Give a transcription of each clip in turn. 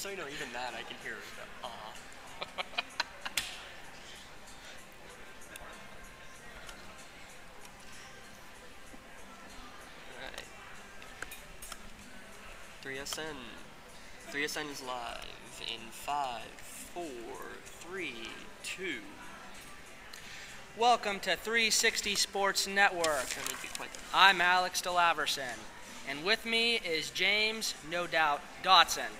so you know, even that I can hear the Alright. 3SN. 3SN is live in 5, 4, 3, 2. Welcome to 360 Sports Network. I'm Alex DeLaverson, and with me is James, no doubt, Dotson.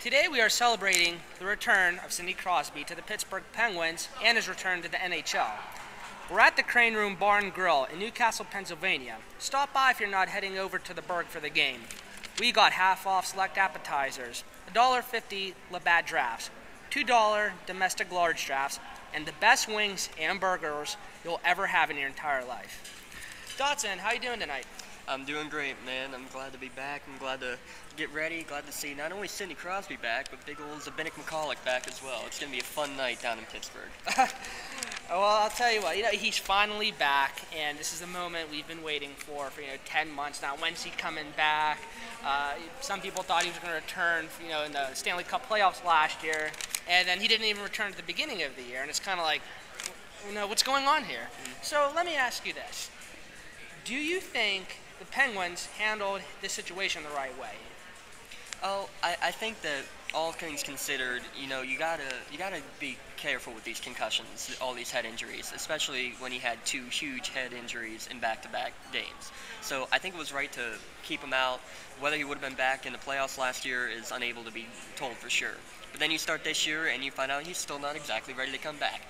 Today we are celebrating the return of Sidney Crosby to the Pittsburgh Penguins and his return to the NHL. We're at the Crane Room Bar and Grill in Newcastle, Pennsylvania. Stop by if you're not heading over to the Burgh for the game. We got half off select appetizers, $1.50 Labatt drafts, $2 domestic large drafts, and the best wings and burgers you'll ever have in your entire life. Dotson, how you doing tonight? I'm doing great, man. I'm glad to be back. I'm glad to get ready. Glad to see not only Sidney Crosby back, but big old Zbynek McCulloch back as well. It's going to be a fun night down in Pittsburgh. Well, I'll tell you what, he's finally back, and this is the moment we've been waiting for 10 months now. When's he coming back? Some people thought he was going to return, in the Stanley Cup playoffs last year, and then he didn't even return at the beginning of the year, and it's kind of like, what's going on here? So let me ask you this. Do you think the Penguins handled this situation the right way? Oh, I think that all things considered, you gotta be careful with these concussions, all these head injuries, especially when he had 2 huge head injuries in back-to-back games. So I think it was right to keep him out. Whether he would have been back in the playoffs last year is unable to be told for sure. But then you start this year and you find out he's still not exactly ready to come back.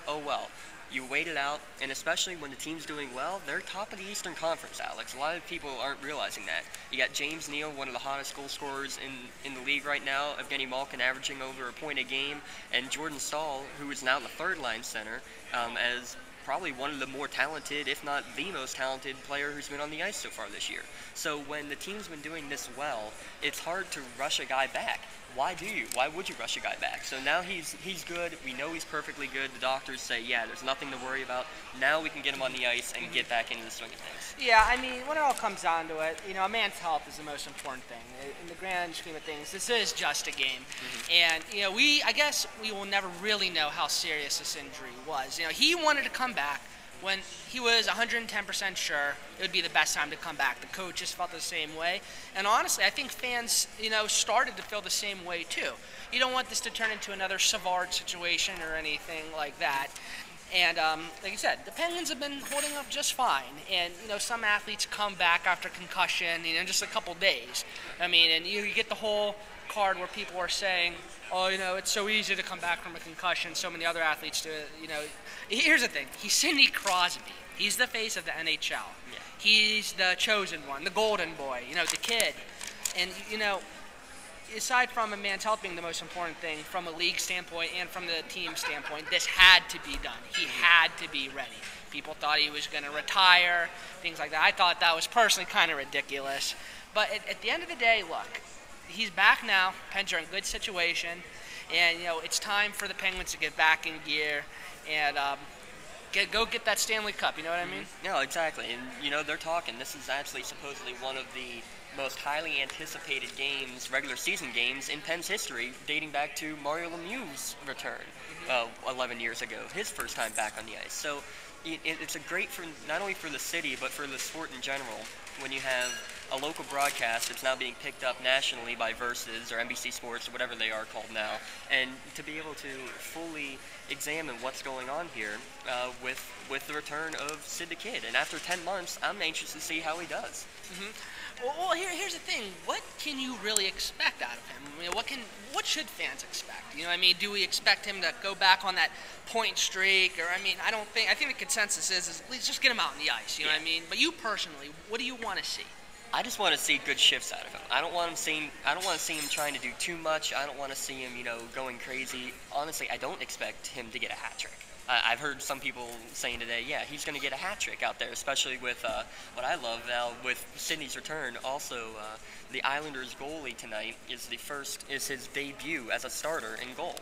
Oh well. You wait it out, and especially when the team's doing well, they're top of the Eastern Conference, Alex. A lot of people aren't realizing that. You got James Neal, one of the hottest goal scorers in the league right now, Evgeny Malkin averaging over a point a game, and Jordan Staal, who is now the third-line center, as probably one of the more talented, if not the most talented player who's been on the ice so far this year. So when the team's been doing this well, it's hard to rush a guy back. Why do you? Why would you rush a guy back? So now he's good. We know he's perfectly good. The doctors say, yeah, there's nothing to worry about. Now we can get him on the ice and get back into the swing of things. Yeah, when it all comes down to it, a man's health is the most important thing. In the grand scheme of things, this is just a game. And, I guess we will never really know how serious this injury was. He wanted to come back when he was 110% sure it would be the best time to come back. The coaches felt the same way. And honestly, I think fans, started to feel the same way too. You don't want this to turn into another Savard situation or anything like that. And like you said, the Penguins have been holding up just fine. And, some athletes come back after concussion, in just a couple days. And you get the whole card where people are saying, oh, it's so easy to come back from a concussion. So many other athletes do it, Here's the thing. He's Sidney Crosby. He's the face of the NHL. Yeah. He's the chosen one, the golden boy, the kid. And, aside from a man's health being the most important thing from a league standpoint and from the team standpoint, this had to be done. He had to be ready. People thought he was going to retire, things like that. I thought that was personally kind of ridiculous. But at the end of the day, look, he's back now. Pens are in good situation. And, it's time for the Penguins to get back in gear and go get that Stanley Cup, you know what I mean? No, exactly. And, they're talking. This is actually supposedly one of the most highly anticipated games, regular season games, in Penn's history, dating back to Mario Lemieux's return 11 years ago, his first time back on the ice. So it's a great for not only for the city, but for the sport in general, when you have a local broadcast that's now being picked up nationally by Versus or NBC Sports or whatever they are called now, and to be able to fully examine what's going on here with the return of Sid the Kid. And after 10 months, I'm anxious to see how he does. Well, here's the thing. What can you really expect out of him? What should fans expect? Do we expect him to go back on that point streak? Or I think the consensus is at least just get him out on the ice. You know what I mean? But you personally, what do you want to see? I just want to see good shifts out of him. I don't want to see him trying to do too much. I don't want to see him, going crazy. Honestly, I don't expect him to get a hat trick. I've heard some people saying today, yeah, he's going to get a hat trick out there, especially with what I love now with Sydney's return. Also, the Islanders goalie tonight is his debut as a starter in goal.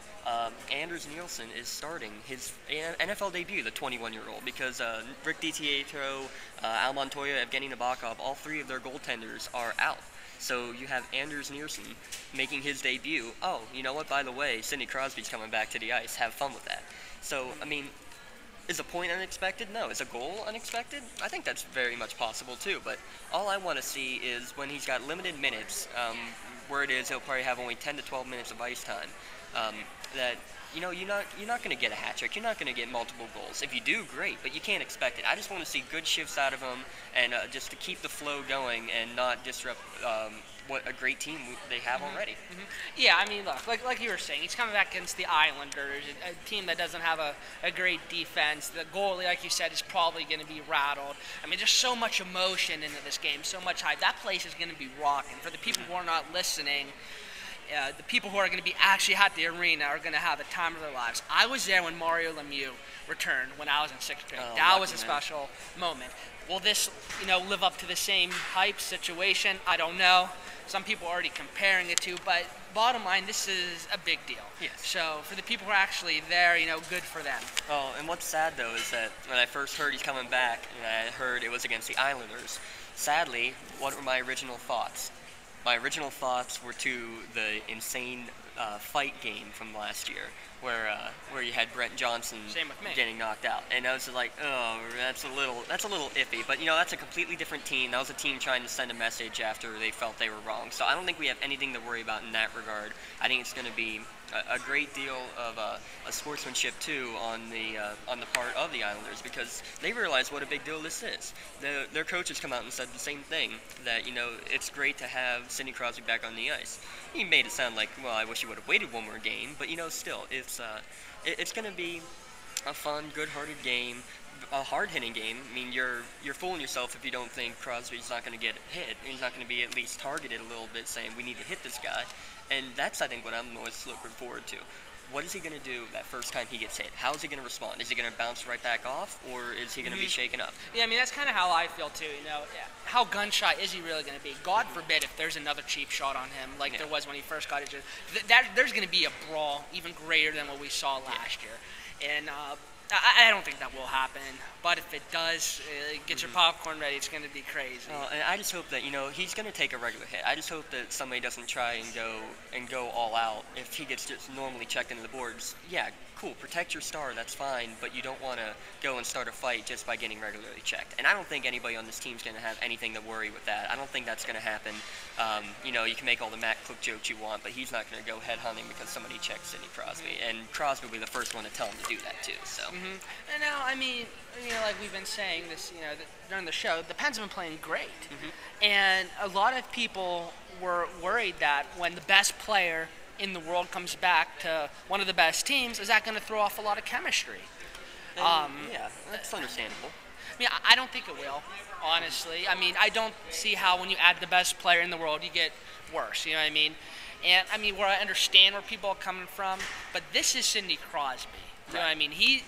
Anders Nielsen is starting his NFL debut, the 21-year-old, because Rick DiTietro, Al Montoya, Evgeny Nabokov, all three of their goaltenders are out. So you have Anders Nielsen making his debut. Oh, you know what? By the way, Sidney Crosby's coming back to the ice. Have fun with that. So, I mean, is a point unexpected? No. Is a goal unexpected? I think that's very much possible too. But all I want to see is when he's got limited minutes, where it is he'll probably have only 10 to 12 minutes of ice time. That you're not going to get a hat trick. You're not going to get multiple goals. If you do, great, but you can't expect it. I just want to see good shifts out of him, and just to keep the flow going and not disrupt what a great team they have already. Yeah, I mean, look, like you were saying, he's coming back against the Islanders, a team that doesn't have a great defense. The goalie, like you said, is probably going to be rattled. I mean, there's so much emotion into this game, so much hype. That place is going to be rocking. For the people who are not listening, the people who are going to be actually at the arena are going to have the time of their lives. I was there when Mario Lemieux returned when I was in 6th grade. That was a special moment. Will this, live up to the same hype situation? I don't know. Some people are already comparing it to, but bottom line, this is a big deal. Yes. So for the people who are actually there, good for them. Oh, and what's sad though is that when I first heard he's coming back, and I heard it was against the Islanders, sadly, what were my original thoughts? My original thoughts were to the insane fight game from last year, where you had Brent Johnson getting knocked out, and I was like, oh, that's a little iffy. But that's a completely different team. That was a team trying to send a message after they felt they were wrong. So I don't think we have anything to worry about in that regard. I think it's going to be a great deal of a sportsmanship too on the part of the Islanders, because they realize what a big deal this is. Their coaches come out and said the same thing, that it's great to have Sidney Crosby back on the ice. He made it sound like, well, I wish he would have waited one more game, but still, it's going to be a fun, good-hearted game, a hard-hitting game. I mean, you're fooling yourself if you don't think Crosby's not going to get hit. He's not going to be at least targeted a little bit, saying we need to hit this guy. And that's, I think, what I'm most looking forward to. What is he going to do that first time he gets hit? How is he going to respond? Is he going to bounce right back off, or is he going to be shaken up? Yeah, I mean, that's kind of how I feel, too. How gun-shy is he really going to be? God forbid if there's another cheap shot on him like there was when he first got injured. There's going to be a brawl even greater than what we saw last year. And I don't think that will happen. But if it does, get your popcorn ready. It's going to be crazy. And I just hope that he's going to take a regular hit. I just hope that somebody doesn't try and go all out. If he gets just normally checked into the boards, yeah, cool. Protect your star. That's fine. But you don't want to go and start a fight just by getting regularly checked. And I don't think anybody on this team is going to have anything to worry with that. I don't think that's going to happen. You can make all the Matt Cook jokes you want, but he's not going to go head hunting because somebody checked Sidney Crosby. And Crosby will be the first one to tell him to do that too. So. And now, I mean, like we've been saying this, during the show, the Pens have been playing great. And a lot of people were worried that when the best player in the world comes back to one of the best teams, is that going to throw off a lot of chemistry? Yeah, that's understandable. I mean, I don't think it will, honestly. I mean, I don't see how when you add the best player in the world, you get worse, you know what I mean? And, I mean, where I understand where people are coming from, but this is Sidney Crosby. You know what I mean? He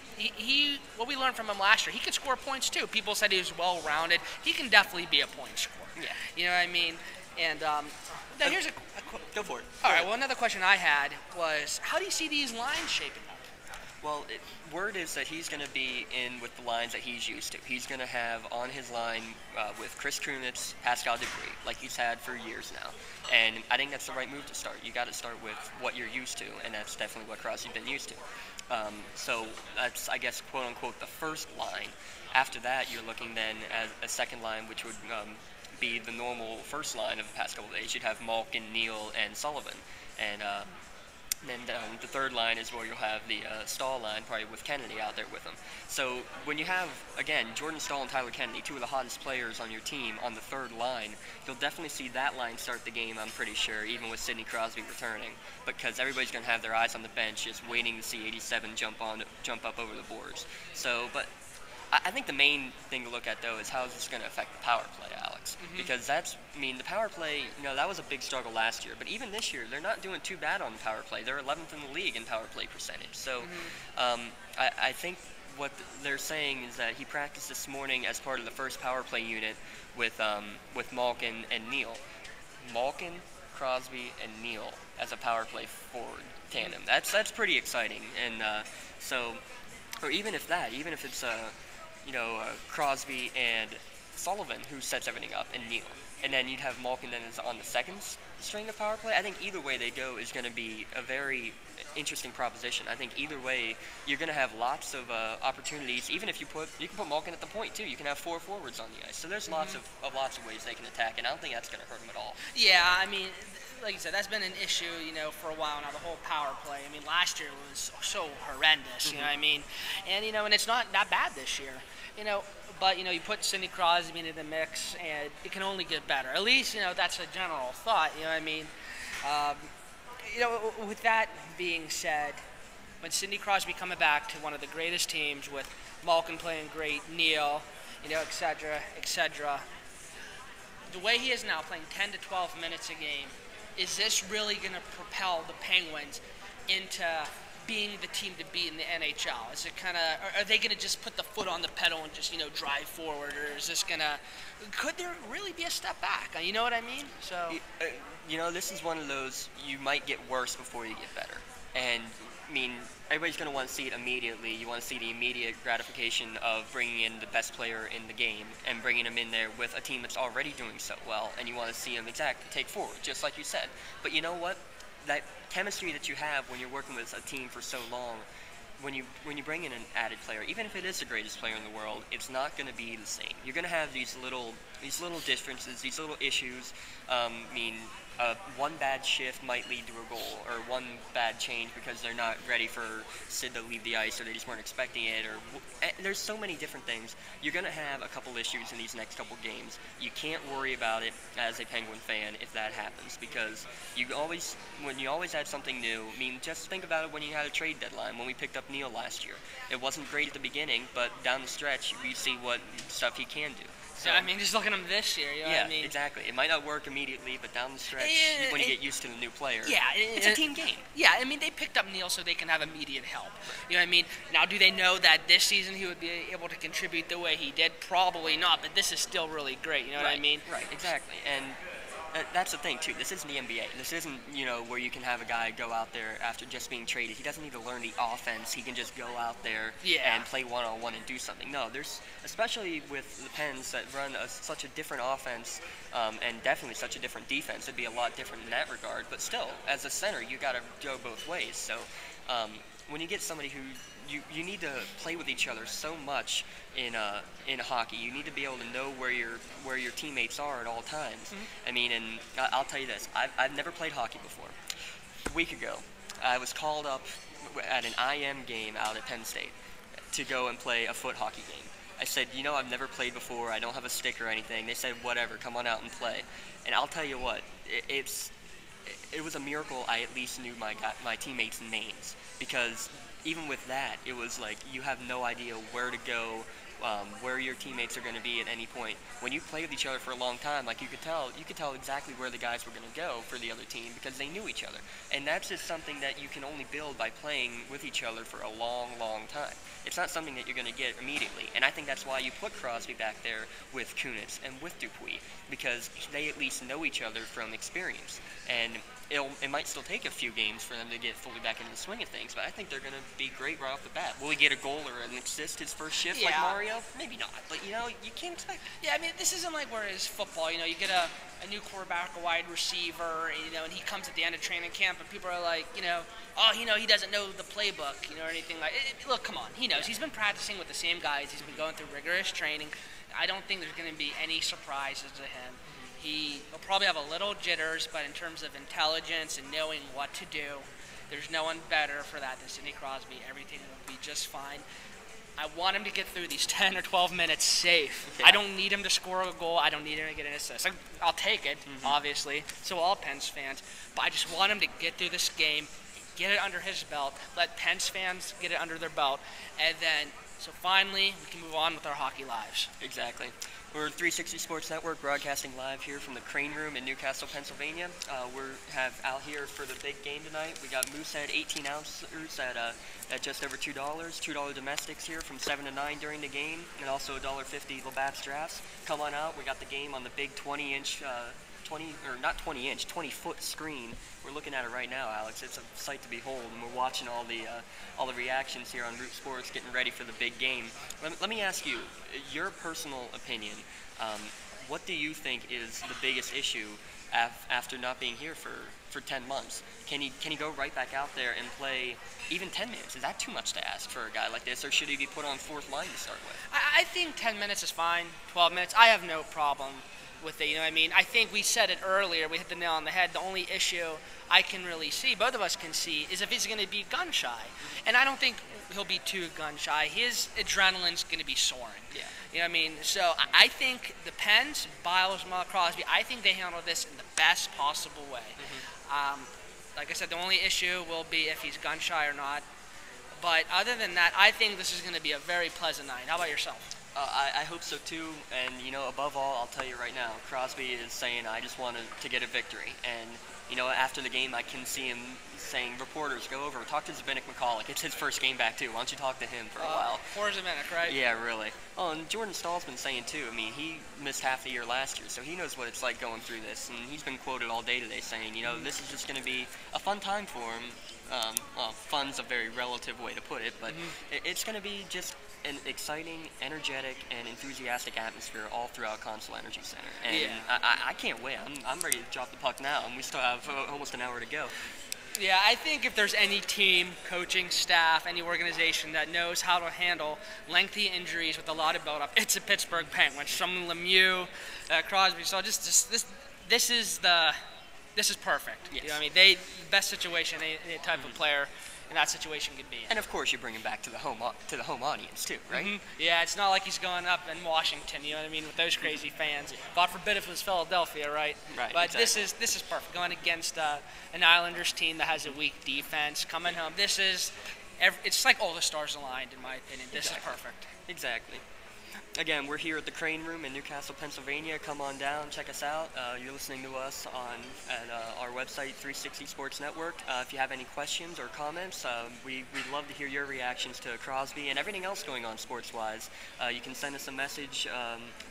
what we learned from him last year, he could score points too. People said he was well-rounded. He can definitely be a point scorer. Yeah. You know what I mean? And now here's go for it. All right, well, another question I had was, how do you see these lines shaping up? Well, word is that he's going to be in with the lines that he's used to. He's going to have on his line with Chris Kunitz, Pascal Dupuis, like he's had for years now. And I think that's the right move to start. You got to start with what you're used to, and that's definitely what Crosby's been used to. So that's, I guess, quote-unquote, the first line. After that, you're looking then at a second line, which would be the normal first line of the past couple of days. You'd have Malkin, Neal, and Sullivan. And then the third line is where you'll have the Stahl line, probably with Kennedy out there with them. So when you have, again, Jordan Stahl and Tyler Kennedy, two of the hottest players on your team, on the third line, you'll definitely see that line start the game, I'm pretty sure, even with Sidney Crosby returning, because everybody's going to have their eyes on the bench just waiting to see 87 jump up over the boards. So, but I think the main thing to look at, though, is how is this going to affect the power play, Alex? Because the power play, that was a big struggle last year. But even this year, they're not doing too bad on the power play. They're 11th in the league in power play percentage. So I think what they're saying is that he practiced this morning as part of the first power play unit with Malkin and Neal. Malkin, Crosby, and Neal as a power play forward tandem. That's pretty exciting. And or even if it's Crosby and Sullivan who sets everything up, and Neal, and then you'd have Malkin then is on the second string of power play. I think either way they go is going to be a very interesting proposition. I think either way you're going to have lots of opportunities. Even if you can put Malkin at the point too. You can have 4 forwards on the ice. So there's lots of ways they can attack, and I don't think that's going to hurt them at all. Yeah, I mean, like you said, that's been an issue, for a while now, the whole power play. I mean, last year was so horrendous, you know what I mean? And, and it's not that bad this year, but, you put Sidney Crosby into the mix, and it can only get better. At least, that's a general thought, you know what I mean? With that being said, when Sidney Crosby coming back to one of the greatest teams with Malkin playing great, Neal, et cetera, the way he is now, playing 10 to 12 minutes a game, is this really going to propel the Penguins into being the team to beat in the NHL? Is it are they going to just put the foot on the pedal and just, drive forward, or is this could there really be a step back? You know what I mean? So, this is one of those, you might get worse before you get better. And, everybody's going to want to see it immediately. You want to see the immediate gratification of bringing in the best player in the game and bringing him in there with a team that's already doing so well, and you want to see him take forward, just like you said. But you know what? That chemistry that you have when you're working with a team for so long, when you bring in an added player, even if it is the greatest player in the world, it's not going to be the same. You're going to have these little differences, these little issues. One bad shift might lead to a goal, or one bad change because they're not ready for Sid to leave the ice, or they just weren't expecting it, or there's so many different things. You're going to have a couple issues in these next couple games. You can't worry about it as a Penguin fan if that happens, because when you always add something new, just think about it when you had a trade deadline, when we picked up Neal last year. It wasn't great at the beginning, but down the stretch, we see what stuff he can do. So, just look at him this year, you know what I mean? Exactly. It might not work immediately, but down the stretch, when you get used to the new player, it's a team game. Yeah, they picked up Neal so they can have immediate help. You know what I mean? Now, do they know that this season he would be able to contribute the way he did? Probably not, but this is still really great, you know what I mean? Right, exactly. And that's the thing, too. This isn't the NBA. This isn't, where you can have a guy go out there after just being traded. He doesn't need to learn the offense. He can just go out there and play one-on-one and do something. No, especially with the Pens that run such a different offense and definitely such a different defense, it'd be a lot different in that regard. But still, as a center, you got to go both ways. So when you get somebody who you need to play with each other so much in hockey. You need to be able to know where your teammates are at all times. And I'll tell you this: I've never played hockey before. A week ago, I was called up at an IM game out at Penn State to go and play a foot hockey game. I said, I've never played before. I don't have a stick or anything. They said, whatever, come on out and play. And I'll tell you what, it was a miracle I at least knew my teammates' names, because even with that, it was like you have no idea where to go, where your teammates are going to be at any point. When you play with each other for a long time, like you could tell exactly where the guys were going to go for the other team because they knew each other. And that's just something that you can only build by playing with each other for a long, long time. It's not something that you're going to get immediately. And I think that's why you put Crosby back there with Kunitz and with Dupuis, because they at least know each other from experience. And it might still take a few games for them to get fully back into the swing of things, but I think they're going to be great right off the bat. Will he get a goal or an assist his first shift like Mario? Maybe not, but you can't expect it. Yeah, this isn't like where it's football. You get a new quarterback, a wide receiver, and he comes at the end of training camp, and people are like, he doesn't know the playbook, or anything like. Look, come on, he knows. He's been practicing with the same guys. He's been going through rigorous training. I don't think there's going to be any surprises to him. He'll probably have a little jitters, but in terms of intelligence and knowing what to do, there's no one better for that than Sidney Crosby. Everything will be just fine. I want him to get through these 10 or 12 minutes safe. Yeah. I don't need him to score a goal. I don't need him to get an assist. I'll take it, obviously. So all Pens fans. But I just want him to get through this game, get it under his belt, let Pens fans get it under their belt, and then So finally, we can move on with our hockey lives. Exactly. We're 360 Sports Network, broadcasting live here from the Crane Room in Newcastle, Pennsylvania. We have out here for the big game tonight. We got Moosehead 18 ounces at just over $2. $2 domestics here from 7 to 9 during the game, and also $1.50 Labatt's drafts. Come on out. We got the game on the big 20-inch 20-foot screen. We're looking at it right now, Alex. It's a sight to behold, and we're watching all the reactions here on Root Sports, getting ready for the big game. Let me ask you, your personal opinion. What do you think is the biggest issue after not being here for 10 months? Can he go right back out there and play even 10 minutes? Is that too much to ask for a guy like this, or should he be put on fourth line to start with? I think 10 minutes is fine. 12 minutes, I have no problem with it. You know what I mean? I think we said it earlier. We hit the nail on the head. The only issue I can really see, both of us can see, is if he's going to be gun shy. And I don't think he'll be too gun shy. His adrenaline's going to be soaring. Yeah. You know what I mean? So I think the Pens, Biles, Crosby, I think they handle this in the best possible way. Like I said, the only issue will be if he's gun shy or not. But other than that, I think this is going to be a very pleasant night. How about yourself? I hope so too, and above all, I'll tell you right now, Crosby is saying, I just wanted to get a victory, and after the game, I can see him saying, reporters, go over, talk to Zbynek McCulloch. It's his first game back too. Why don't you talk to him for a while? Poor Zbynek, right? Yeah, really. Oh, and Jordan Stahl's been saying too. I mean, he missed half the year last year, so he knows what it's like going through this, and he's been quoted all day today saying, this is just going to be a fun time for him. Fun's a very relative way to put it, but it's going to be just an exciting, energetic, and enthusiastic atmosphere all throughout Consol Energy Center. And yeah. I can't wait. I'm ready to drop the puck now, and we still have almost an hour to go. Yeah, I think if there's any team, coaching staff, any organization that knows how to handle lengthy injuries with a lot of build-up, it's the Pittsburgh Penguins. From Lemieux, Crosby. So this is perfect. Yes. You know what I mean? The best situation any type of player in that situation could be in. And of course, you bring him back to the home audience too, right? Yeah, it's not like he's going up in Washington. You know what I mean? With those crazy fans. God forbid if it was Philadelphia, right? Right. But exactly. this is perfect. Going against an Islanders team that has a weak defense, coming home. It's like all the stars aligned, in my opinion. This is perfect. Exactly. Again, we're here at the Crane Room in Newcastle, Pennsylvania. Come on down, check us out. You're listening to us at our website, 360 Sports Network. If you have any questions or comments, we'd love to hear your reactions to Crosby and everything else going on sports-wise. You can send us a message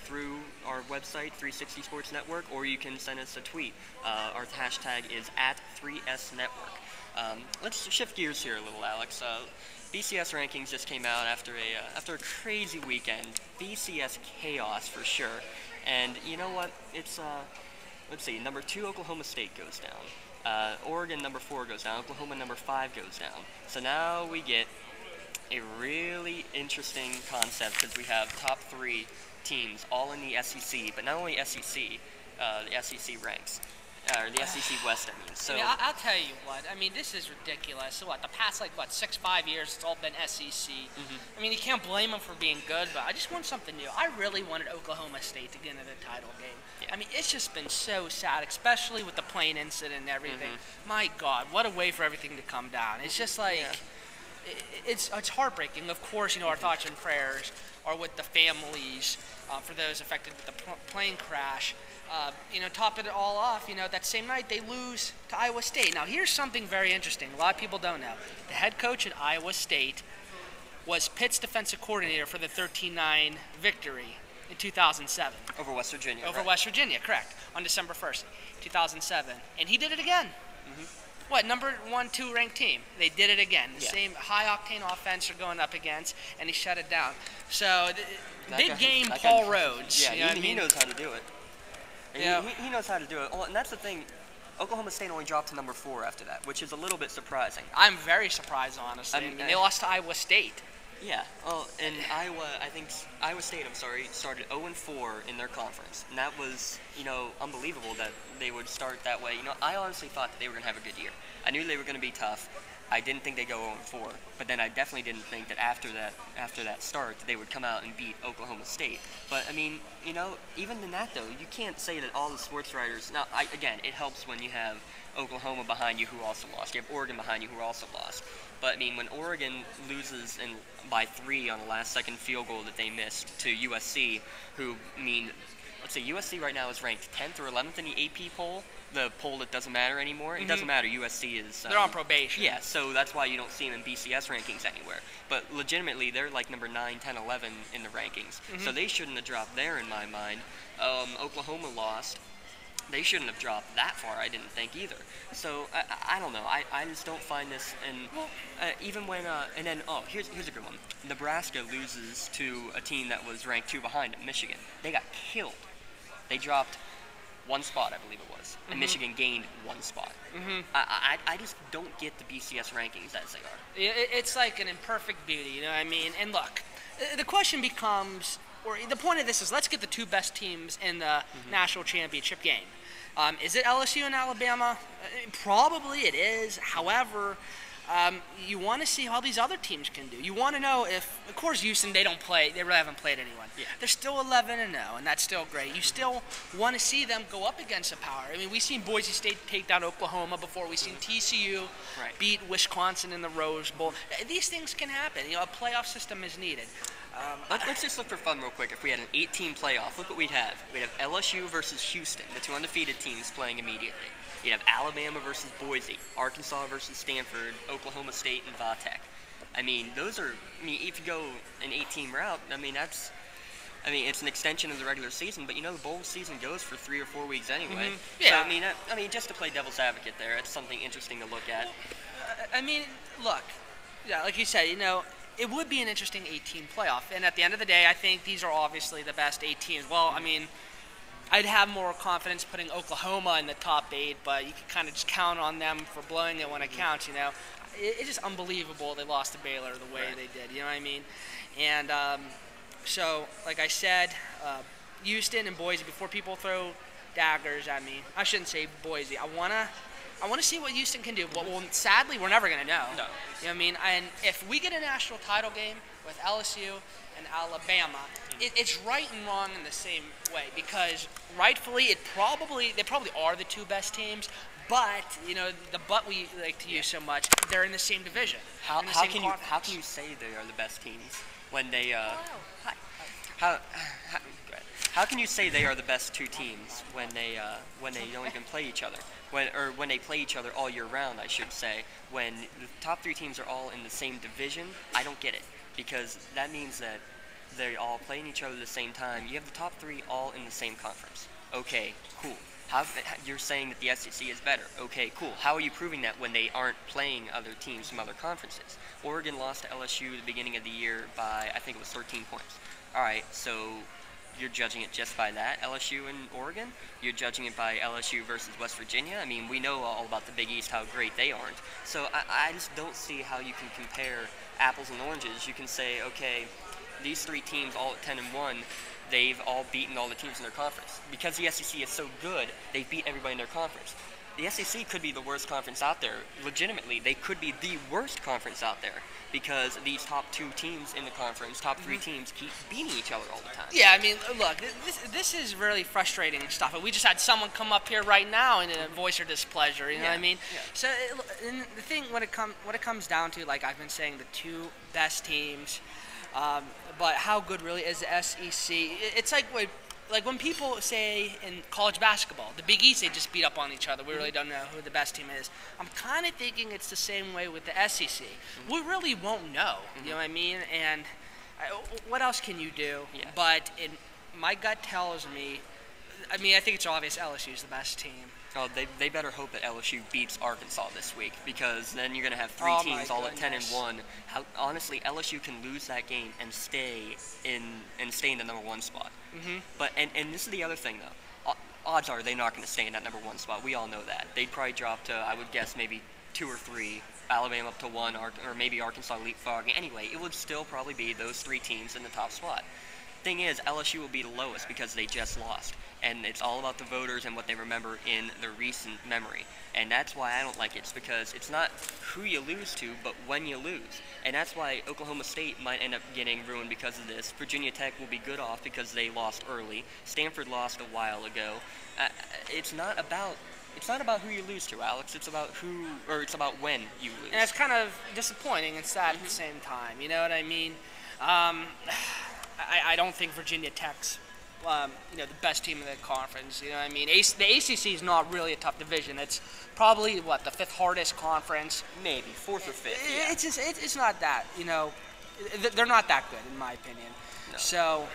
through our website, 360 Sports Network, or you can send us a tweet. Our hashtag is @3SNetwork. Let's shift gears here a little, Alex. BCS rankings just came out after a crazy weekend. BCS chaos for sure. And you know what? It's let's see. Number 2 Oklahoma State goes down. Oregon number 4 goes down. Oklahoma number 5 goes down. So now we get a really interesting concept because we have top 3 teams all in the SEC, but not only SEC, the SEC ranks. Or the SEC West, I mean. So I'll tell you what. I mean, this is ridiculous. So the past 5 years, it's all been SEC. I mean, you can't blame them for being good, but I just want something new. I really wanted Oklahoma State to get into the title game. Yeah. I mean, it's just been so sad, especially with the plane incident and everything. My God, what a way for everything to come down. It's just like, it's heartbreaking. Of course, our thoughts and prayers are with the families for those affected with the plane crash. Top it all off, that same night they lose to Iowa State. Now, here's something very interesting. A lot of people don't know. The head coach at Iowa State was Pitt's defensive coordinator for the 13-9 victory in 2007. Over West Virginia. Over right? West Virginia, correct, on December 1st, 2007. And he did it again. What, number 1, 2 ranked team? They did it again. The same high-octane offense they're going up against, and he shut it down. So, big game, Paul Rhodes. Yeah, he knows how to do it. Yeah. He knows how to do it. And that's the thing. Oklahoma State only dropped to number 4 after that, which is a little bit surprising. I'm very surprised, honestly. I mean, they lost to Iowa State. Yeah. Well, and Iowa State, started 0-4 in their conference. And that was, unbelievable that they would start that way. I honestly thought that they were going to have a good year. I knew they were going to be tough. I didn't think they'd go 0-4, but then I definitely didn't think that after that start they would come out and beat Oklahoma State. But I mean, even in that though, you can't say that all the sports writers. Now, again, it helps when you have Oklahoma behind you who also lost. You have Oregon behind you who also lost. But I mean, when Oregon loses by 3 on a last-second field goal that they missed to USC, who, I mean, let's say USC right now is ranked 10th or 11th in the AP poll, the poll that doesn't matter anymore. It doesn't matter. USC is... they're on probation. Yeah, so that's why you don't see them in BCS rankings anywhere. But legitimately, they're like number 9, 10, 11 in the rankings. So they shouldn't have dropped there in my mind. Oklahoma lost. They shouldn't have dropped that far, I didn't think either. So, I don't know. I just don't find this... And even when... and then, here's a good one. Nebraska loses to a team that was ranked 2 behind them, Michigan. They got killed. They dropped 1 spot, I believe it was. And Michigan gained 1 spot. I just don't get the BCS rankings as they are. It's like an imperfect beauty, you know what I mean? And look, the question becomes, or the point of this is, let's get the 2 best teams in the national championship game. Is it LSU and Alabama? Probably it is. However, you want to see how these other teams can do. You want to know if, of course, Houston, they really haven't played anyone. Yeah. They're still 11-0, and that's still great. You still want to see them go up against a power. I mean, we've seen Boise State take down Oklahoma before. We've seen TCU beat Wisconsin in the Rose Bowl. These things can happen. A playoff system is needed. Let's just look for fun real quick. If we had an 8-team playoff, look what we'd have. We'd have LSU versus Houston, the 2 undefeated teams playing immediately. You'd have Alabama versus Boise, Arkansas versus Stanford, Oklahoma State, and Va-Tech. I mean, those are. I mean, if you go an 8-team route, I mean it's an extension of the regular season, but the bowl season goes for 3 or 4 weeks anyway. Yeah. So I mean, just to play devil's advocate there, it's something interesting to look at. Look, yeah, like you said, it would be an interesting 8-team playoff, and at the end of the day, I think these are obviously the best 8 teams. Well, I mean, I'd have more confidence putting Oklahoma in the top 8, but you can kind of just count on them for blowing it when it counts, It's just unbelievable they lost to Baylor the way they did, you know what I mean? And so, like I said, Houston and Boise, before people throw daggers at me, I shouldn't say Boise. I want to see what Houston can do. Well, sadly, we're never going to know. No. You know what I mean? And if we get a national title game with LSU and Alabama, it's right and wrong in the same way, because rightfully they probably are the 2 best teams, but the but we like to use so much, they're in the same division. How can you say they are the best teams when they how can you say they are the best 2 teams when they don't even play each other? When they play each other all year round, I should say. When the top 3 teams are all in the same division, I don't get it, because that means that they're all playing each other at the same time. You have the top 3 all in the same conference. Okay, cool. You're saying that the SEC is better. Okay, cool. How are you proving that when they aren't playing other teams from other conferences? Oregon lost to LSU at the beginning of the year by, I think it was 13 points. All right, so you're judging it just by that, LSU and Oregon? You're judging it by LSU versus West Virginia? I mean, we know all about the Big East, how great they aren't. So I just don't see how you can compare apples and oranges. You can say, okay, these 3 teams all at 10-1, they've all beaten all the teams in their conference. Because the SEC is so good, they've beat everybody in their conference. The SEC could be the worst conference out there. Legitimately, they could be the worst conference out there, because these top 2 teams in the conference, top 3 teams, keep beating each other all the time. Yeah, I mean, look, this is really frustrating stuff. We just had someone come up here right now and voice their displeasure. You know what I mean? Yeah. So and the thing, what it comes down to, like I've been saying, the 2 best teams. But how good really is the SEC? It's like when people say in college basketball, the Big East, they just beat up on each other. We really don't know who the best team is. I'm kind of thinking it's the same way with the SEC. We really won't know. You know what I mean? And what else can you do? Yeah. But my gut tells me, I think it's obvious LSU is the best team. Oh, they better hope that LSU beats Arkansas this week, because then you're going to have 3 teams all at 10-1. Honestly, LSU can lose that game and stay in the number 1 spot. But and this is the other thing though. Odds are they're not going to stay in that number 1 spot. We all know that. They'd probably drop to, I would guess, maybe 2 or 3. Alabama up to 1, or maybe Arkansas leapfrogging. Anyway, it would still probably be those 3 teams in the top spot. Thing is, LSU will be the lowest because they just lost. and it's all about the voters and what they remember in the recent memory. And that's why I don't like it. It's because it's not who you lose to, but when you lose. And that's why Oklahoma State might end up getting ruined because of this. Virginia Tech will be good off because they lost early. Stanford lost a while ago. It's not about who you lose to, Alex. It's about it's about when you lose. And it's kind of disappointing and sad at the same time. You know what I mean? I don't think Virginia Tech's the best team in the conference. You know what I mean? The ACC is not really a tough division. It's probably the fifth hardest conference. Maybe fourth or fifth. Yeah. It's not that. They're not that good in my opinion. No. So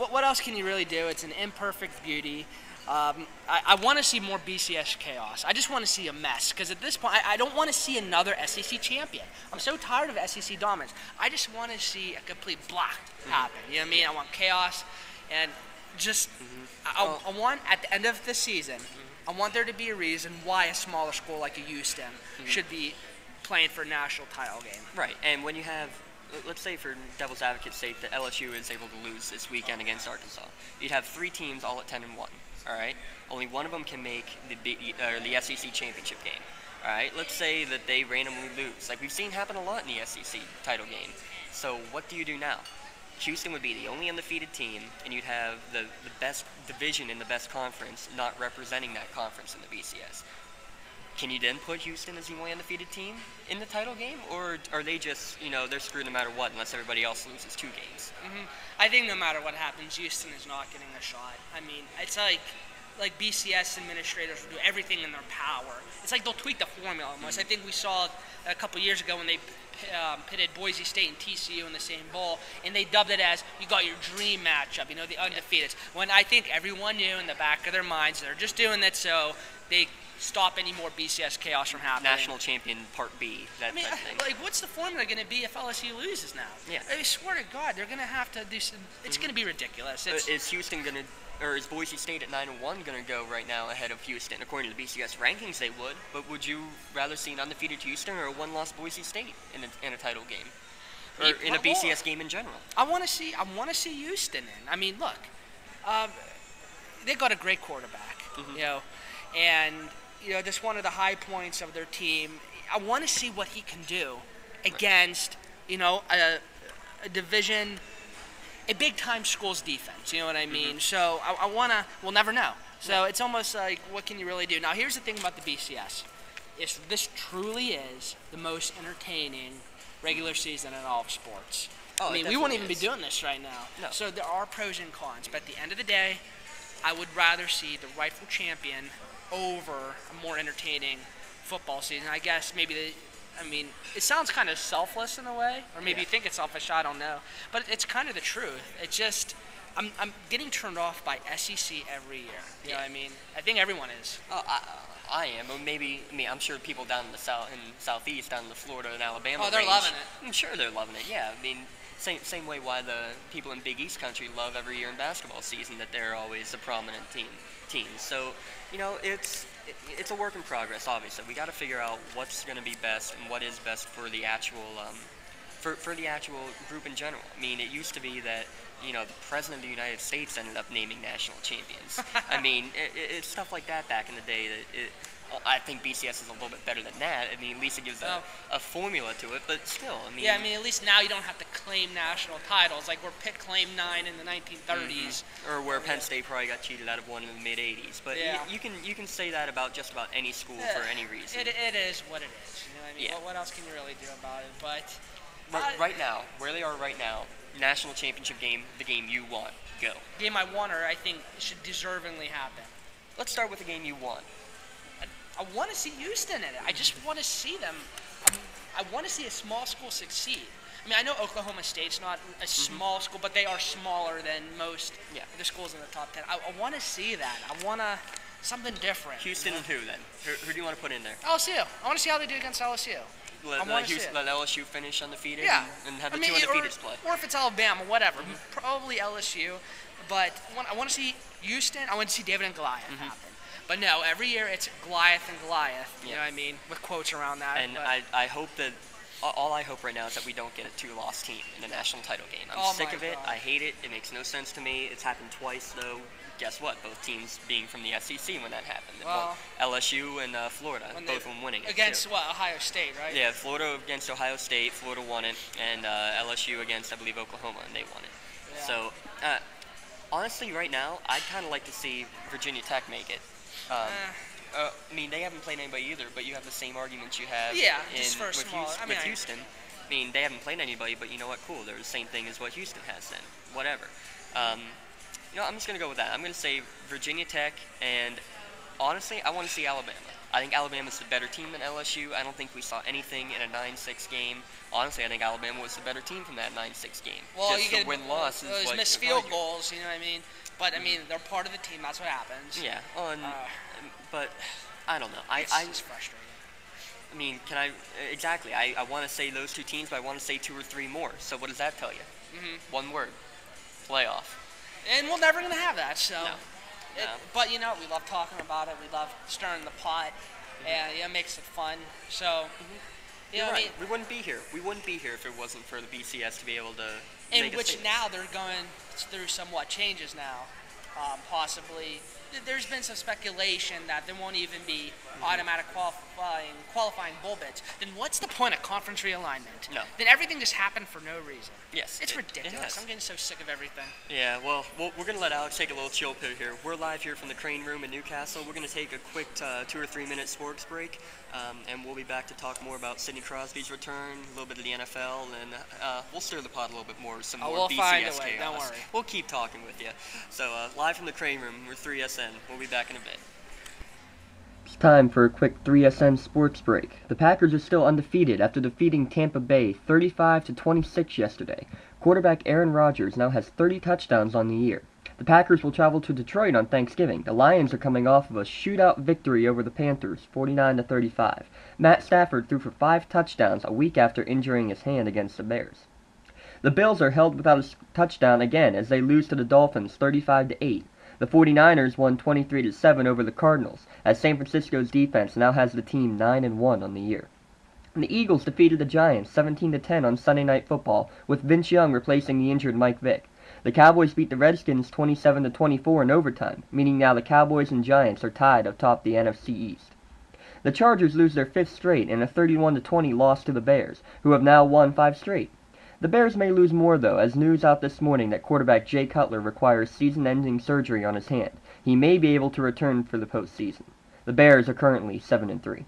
what else can you really do? It's an imperfect beauty. I want to see more BCS chaos. I just want to see a mess because at this point, I don't want to see another SEC champion. I'm so tired of SEC dominance. I just want to see a complete block happen. You know what I mean? I want chaos, and just I want at the end of the season, I want there to be a reason why a smaller school like a Houston should be playing for a national title game. Right, and when you have, let's say for devil's advocate's sake, that LSU is able to lose this weekend against Arkansas, you'd have 3 teams all at 10-1. All right, only one of them can make the SEC championship game. All right, let's say that they randomly lose, like we've seen happen a lot in the SEC title game. So what do you do now? Houston would be the only undefeated team, and you'd have the best division in the best conference not representing that conference in the BCS. Can you then put Houston as the only undefeated team in the title game, or are they just, they're screwed no matter what unless everybody else loses 2 games? I think no matter what happens, Houston is not getting a shot. I mean, it's like BCS administrators will do everything in their power. It's like they'll tweak the formula almost. I think we saw a couple years ago when they pitted Boise State and TCU in the same bowl, and they dubbed it as, you got your dream matchup, the undefeated. When I think everyone knew in the back of their minds they're just doing that so they stop any more BCS chaos from happening. National champion Part B, type of thing. Like, what's the formula going to be if LSU loses now? Yeah. I swear to God, they're going to have to do some, it's going to be ridiculous. Is Houston going to, or is Boise State at 9-1 going to go right now ahead of Houston? According to the BCS rankings, they would, but would you rather see an undefeated Houston or a 1-loss Boise State in a title game? Or in a BCS game in general? I want to see Houston in. I mean, look, they got a great quarterback, and that's one of the high points of their team. I want to see what he can do against, a division, a big-time school's defense. You know what I mean? So I want to. We'll never know. So it's almost like, what can you really do? Now, here's the thing about the BCS: this truly is the most entertaining regular season in all of sports. I mean, we wouldn't even be doing this right now. No. So there are pros and cons, but at the end of the day, I would rather see the rightful champion over a more entertaining football season. I guess maybe it sounds kind of selfless in a way, or maybe you think it's selfish, I don't know. But it's kind of the truth. It's just, I'm getting turned off by SEC every year. You know what I mean? I think everyone is. Oh, I am. Or maybe, I'm sure people down in the southeast, down in the Florida and Alabama they're range, loving it. I'm sure they're loving it, yeah. Same way why the people in Big East country love every year in basketball season, that they're always a prominent team. So, it's a work in progress, obviously. We got to figure out what's going to be best and what is best for the actual for the actual group in general. It used to be that, the President of the United States ended up naming national champions. It's stuff like that back in the day that I think BCS is a little bit better than that. At least it gives a formula to it, but still, at least now you don't have to claim national titles like where Pitt claimed 9 in the 1930s. Or where Penn State probably got cheated out of one in the mid-'80s. But you can say that about just about any school for any reason. It is what it is. You know what I mean? Yeah. What else can you really do about it? But right now, where they are right now, national championship game, the game you want, go. Game I want, or I think should deservingly happen. Let's start with the game you want. I want to see Houston in it. I just want to see them. I want to see a small school succeed. I know Oklahoma State's not a small school, but they are smaller than most of the schools in the top 10. I want to see that. I want something different. Houston and who then? Who do you want to put in there? LSU. I want to see how they do against LSU. Let LSU finish undefeated and have the 2 undefeateds play. Or if it's Alabama, whatever. Probably LSU. But I want to see Houston. I want to see David and Goliath happen. But no, every year it's Goliath and Goliath, you know what I mean, with quotes around that. And I hope that, all I hope right now is that we don't get a 2-loss team in the national title game. I'm sick of it. I hate it. It makes no sense to me. It's happened twice, though. guess what? Both teams being from the SEC when that happened. Well, LSU and Florida, both of them winning it, against too. what, Ohio State, right? Yeah, Florida against Ohio State. Florida won it, and LSU against, I believe, Oklahoma, and they won it. Yeah. So, honestly, right now, I'd kind of like to see Virginia Tech make it. I mean, they haven't played anybody either, but you have the same arguments you have just for a small. with Houston. I mean, they haven't played anybody, but you know what? Cool. They're the same thing as what Houston has then. Whatever. I'm just going to go with that. I'm going to say Virginia Tech, and honestly, I want to see Alabama. I think Alabama's the better team than LSU. I don't think we saw anything in a 9-6 game. Honestly, I think Alabama was the better team from that 9-6 game. Well, just you the win-loss is those what missed field goals, you know what I mean? But, I mean, they're part of the team. That's what happens. Yeah, but I don't know. It's just frustrating. I mean, exactly. I want to say those two teams, but I want to say 2 or 3 more. So what does that tell you? Mm-hmm. One word. Playoff. And we're never going to have that, so. No. But, we love talking about it. We love stirring the pot. And it makes it fun. So, You're right. We wouldn't be here. We wouldn't be here if it wasn't for the BCS to be able to in which now they're going through somewhat changes now. Possibly, there's been some speculation that there won't even be automatic qualifying bowl bids. Then what's the point of conference realignment? No. Then everything just happened for no reason. Yes. It's ridiculous. I'm getting so sick of everything. Yeah, well, we're going to let Alex take a little chill pill here. We're live here from the Crane Room in Newcastle. We're going to take a quick 2 or 3 minute sports break, and we'll be back to talk more about Sidney Crosby's return, a little bit of the NFL, and we'll stir the pot a little bit more with some more we'll BCS find a way. chaos. Don't worry. We'll keep talking with you. So, live from the Crane Room, we're 3SN. We'll be back in a bit. It's time for a quick 3SN sports break. The Packers are still undefeated after defeating Tampa Bay 35-26 yesterday. Quarterback Aaron Rodgers now has 30 touchdowns on the year. The Packers will travel to Detroit on Thanksgiving. The Lions are coming off of a shootout victory over the Panthers, 49-35. Matt Stafford threw for 5 touchdowns a week after injuring his hand against the Bears. The Bills are held without a touchdown again as they lose to the Dolphins 35-8. The 49ers won 23-7 over the Cardinals, as San Francisco's defense now has the team 9-1 on the year. And the Eagles defeated the Giants 17-10 on Sunday Night Football, with Vince Young replacing the injured Mike Vick. The Cowboys beat the Redskins 27-24 in overtime, meaning now the Cowboys and Giants are tied atop the NFC East. The Chargers lose their 5th straight in a 31-20 loss to the Bears, who have now won 5 straight. The Bears may lose more, though, as news out this morning that quarterback Jay Cutler requires season-ending surgery on his hand. He may be able to return for the postseason. The Bears are currently 7-3.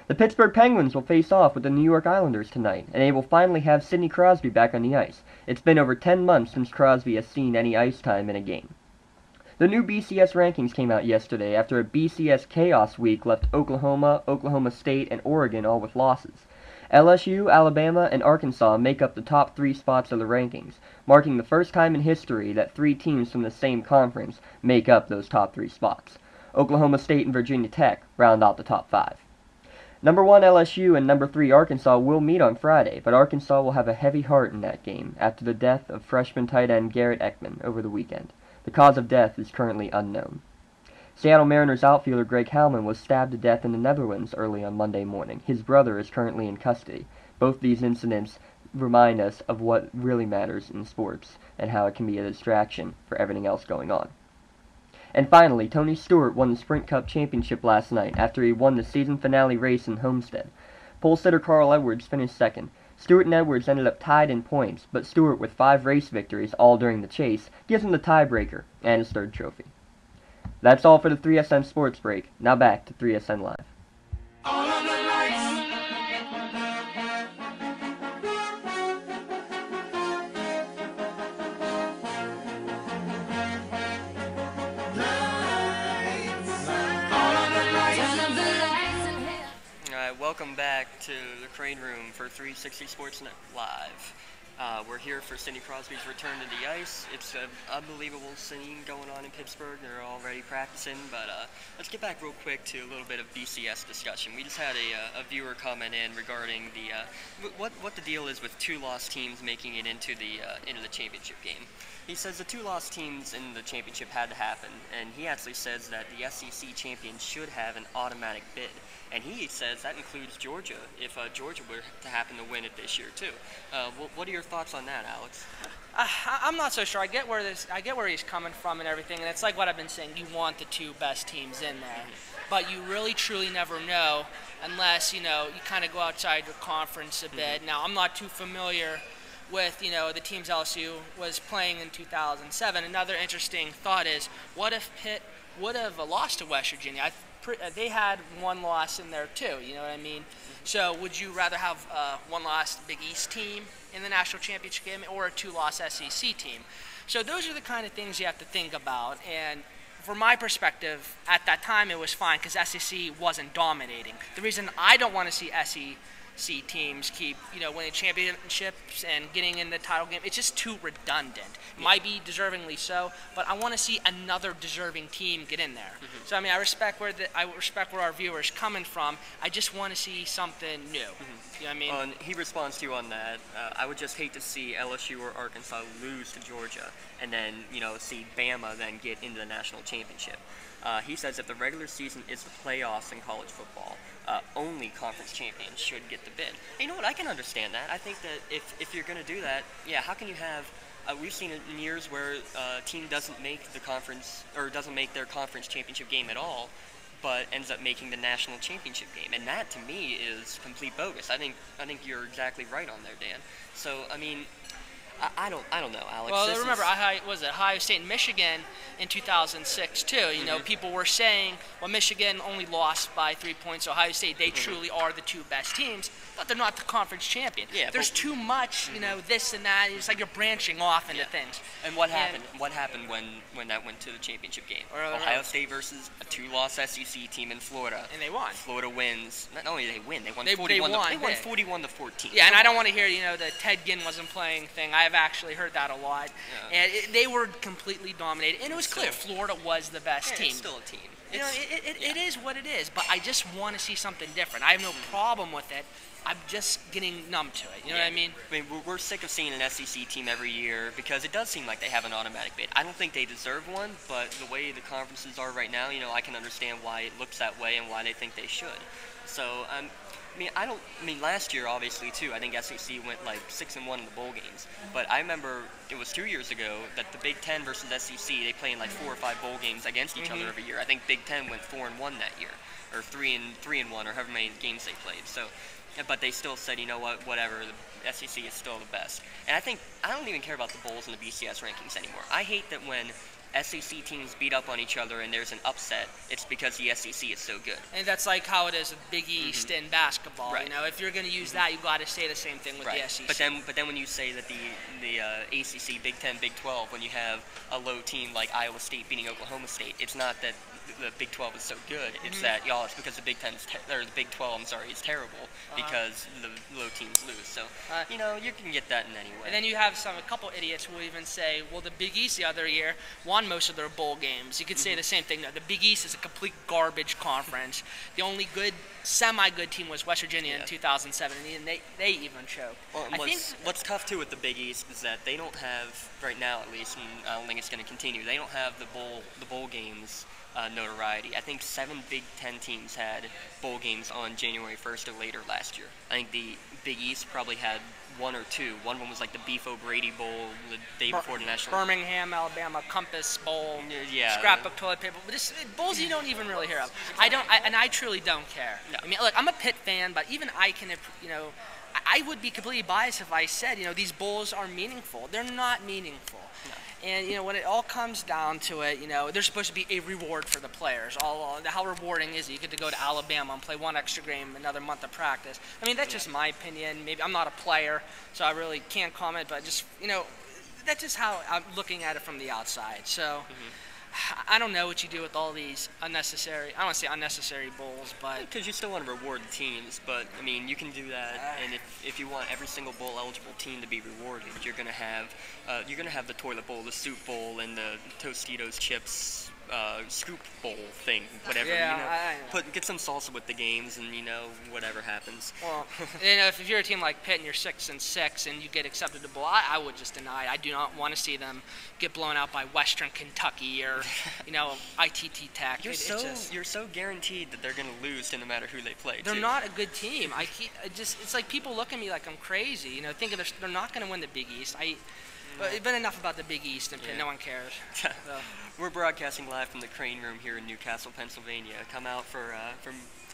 The Pittsburgh Penguins will face off with the New York Islanders tonight, and they will finally have Sidney Crosby back on the ice. It's been over 10 months since Crosby has seen any ice time in a game. The new BCS rankings came out yesterday after a BCS chaos week left Oklahoma, Oklahoma State, and Oregon all with losses. LSU, Alabama, and Arkansas make up the top 3 spots of the rankings, marking the first time in history that 3 teams from the same conference make up those top 3 spots. Oklahoma State and Virginia Tech round out the top 5. Number 1 LSU and number 3 Arkansas will meet on Friday, but Arkansas will have a heavy heart in that game after the death of freshman tight end Garrett Ekman over the weekend. The cause of death is currently unknown. Seattle Mariners outfielder Greg Halman was stabbed to death in the Netherlands early on Monday morning. His brother is currently in custody. Both these incidents remind us of what really matters in sports and how it can be a distraction for everything else going on. And finally, Tony Stewart won the Sprint Cup Championship last night after he won the season finale race in Homestead. Pole sitter Carl Edwards finished second. Stewart and Edwards ended up tied in points, but Stewart, with 5 race victories all during the chase, gives him the tiebreaker and his 3rd trophy. That's all for the 3SN Sports Break. Now back to 3SN Live. All of the lights. Alright, welcome back to the Crane Room for 360 SportsNetwork Live. We're here for Sidney Crosby's return to the ice. It's an unbelievable scene going on in Pittsburgh. They're already practicing, but let's get back real quick to a little bit of BCS discussion. We just had a viewer comment in regarding the what the deal is with 2 lost teams making it into the championship game. He says the 2 lost teams in the championship had to happen, and he actually says that the SEC champions should have an automatic bid. And he says that includes Georgia, if Georgia were to happen to win it this year, too. What are your thoughts on that, Alex? I'm not so sure. I get where he's coming from and everything, and it's like what I've been saying. You want the two best teams in there, but you really truly never know unless you kind of go outside your conference a bit. Now I'm not too familiar with the teams LSU was playing in 2007. Another interesting thought is, what if Pitt would have lost to West Virginia? They had one loss in there too. You know what I mean? So would you rather have one loss Big East team in the national championship game or a 2-loss SEC team? So those are the kind of things you have to think about. And from my perspective, at that time it was fine because SEC wasn't dominating. The reason I don't want to see SEC teams keep winning championships and getting in the title game, it's just too redundant. It might be deservingly so, but I want to see another deserving team get in there. So I mean, I respect where our viewers coming from. I just want to see something new. You know what I mean? And he responds to you on that. I would just hate to see LSU or Arkansas lose to Georgia and then see Bama then get into the national championship. He says if the regular season is the playoffs in college football, only conference champions should get the bid. And you know what? I can understand that. I think that if you're going to do that, yeah, how can you have? We've seen it in years where a team doesn't make the conference or doesn't make their conference championship game at all, but ends up making the national championship game, and that to me is complete bogus. I think you're exactly right on there, Dan. So I mean, I don't know, Alex. Well, remember, Ohio State and Michigan in 2006 too. People were saying, well, Michigan only lost by 3 points. Ohio State, they truly are the two best teams, but they're not the conference champion. Yeah, there's too much, this and that. It's like you're branching off into things. And what happened? What happened when that went to the championship game? Ohio State versus a 2-loss SEC team in Florida, and they won. Florida wins. Not only did they win, they won 41 to 14. Yeah, and I don't want to hear the Ted Ginn wasn't playing thing. I've actually heard that a lot, and they were completely dominated, and it was clear Florida was the best team. It's still a team. It is what it is, but I just want to see something different. I have no problem with it. I'm just getting numb to it. You know what I mean? I mean, we're sick of seeing an SEC team every year because it does seem like they have an automatic bid. I don't think they deserve one, but the way the conferences are right now, I can understand why it looks that way and why they think they should. So, last year, obviously, too, I think SEC went like 6-1 in the bowl games. But I remember it was 2 years ago that the Big Ten versus SEC, they play in like 4 or 5 bowl games against each other every year. I think Big Ten went 4-1 that year, or 3-1, or however many games they played. So, but they still said, you know what, whatever, the SEC is still the best. And I don't even care about the bowls and the BCS rankings anymore. I hate that when SEC teams beat up on each other and there's an upset, it's because the SEC is so good. And that's like how it is with Big East in basketball. Right. If you're going to use that, you got to say the same thing with the SEC. But then when you say that the ACC, Big 10, Big 12, when you have a low team like Iowa State beating Oklahoma State, it's not that the Big 12 is so good. It's that it's because the Big 10 the Big 12, is terrible because the low teams lose. So you can get that in any way. And then you have a couple idiots who will even say, well, the Big East the other year won most of their bowl games. You could say the same thing. The Big East is a complete garbage conference. The only semi-good team was West Virginia in 2007, and they even choked. Well, what's tough too with the Big East is that they don't have right now, at least, and I don't think it's going to continue. They don't have the bowl games notoriety. I think 7 Big Ten teams had bowl games on January 1st or later last year. I think the Big East probably had 1 or 2. One of them was like the Beef O'Brady Bowl the day before the national. Birmingham, Alabama, Compass Bowl, yeah, scrapbook toilet paper. But just bowls you don't even really hear of. I truly don't care. No. I mean, look, I'm a Pitt fan, but even I can, I would be completely biased if I said, these bowls are meaningful. They're not meaningful. No. And, when it all comes down to it, there's supposed to be a reward for the players. How rewarding is it? You get to go to Alabama and play one extra game, another month of practice. I mean, that's just my opinion. Maybe I'm not a player, so I really can't comment, but just, that's just how I'm looking at it from the outside. So I don't know what you do with all these unnecessary, I don't want to say unnecessary bowls, but... Because you still want to reward the teams, but, I mean, you can do that, and if you want every single bowl-eligible team to be rewarded, you're going to have the toilet bowl, the soup bowl, and the Tostitos chips scoop bowl thing, whatever. Yeah, get some salsa with the games, and whatever happens. Well, if you're a team like Pitt and you're 6-6 and you get accepted to bowl, I would just deny. I do not want to see them get blown out by Western Kentucky or ITT Tech. You're so guaranteed that they're going to lose no matter who they play. They're not a good team. It's like people look at me like I'm crazy. Thinking they're not going to win the Big East. But enough about the Big East and Penn. No one cares. So. We're broadcasting live from the Crane Room here in Newcastle, Pennsylvania. Come out for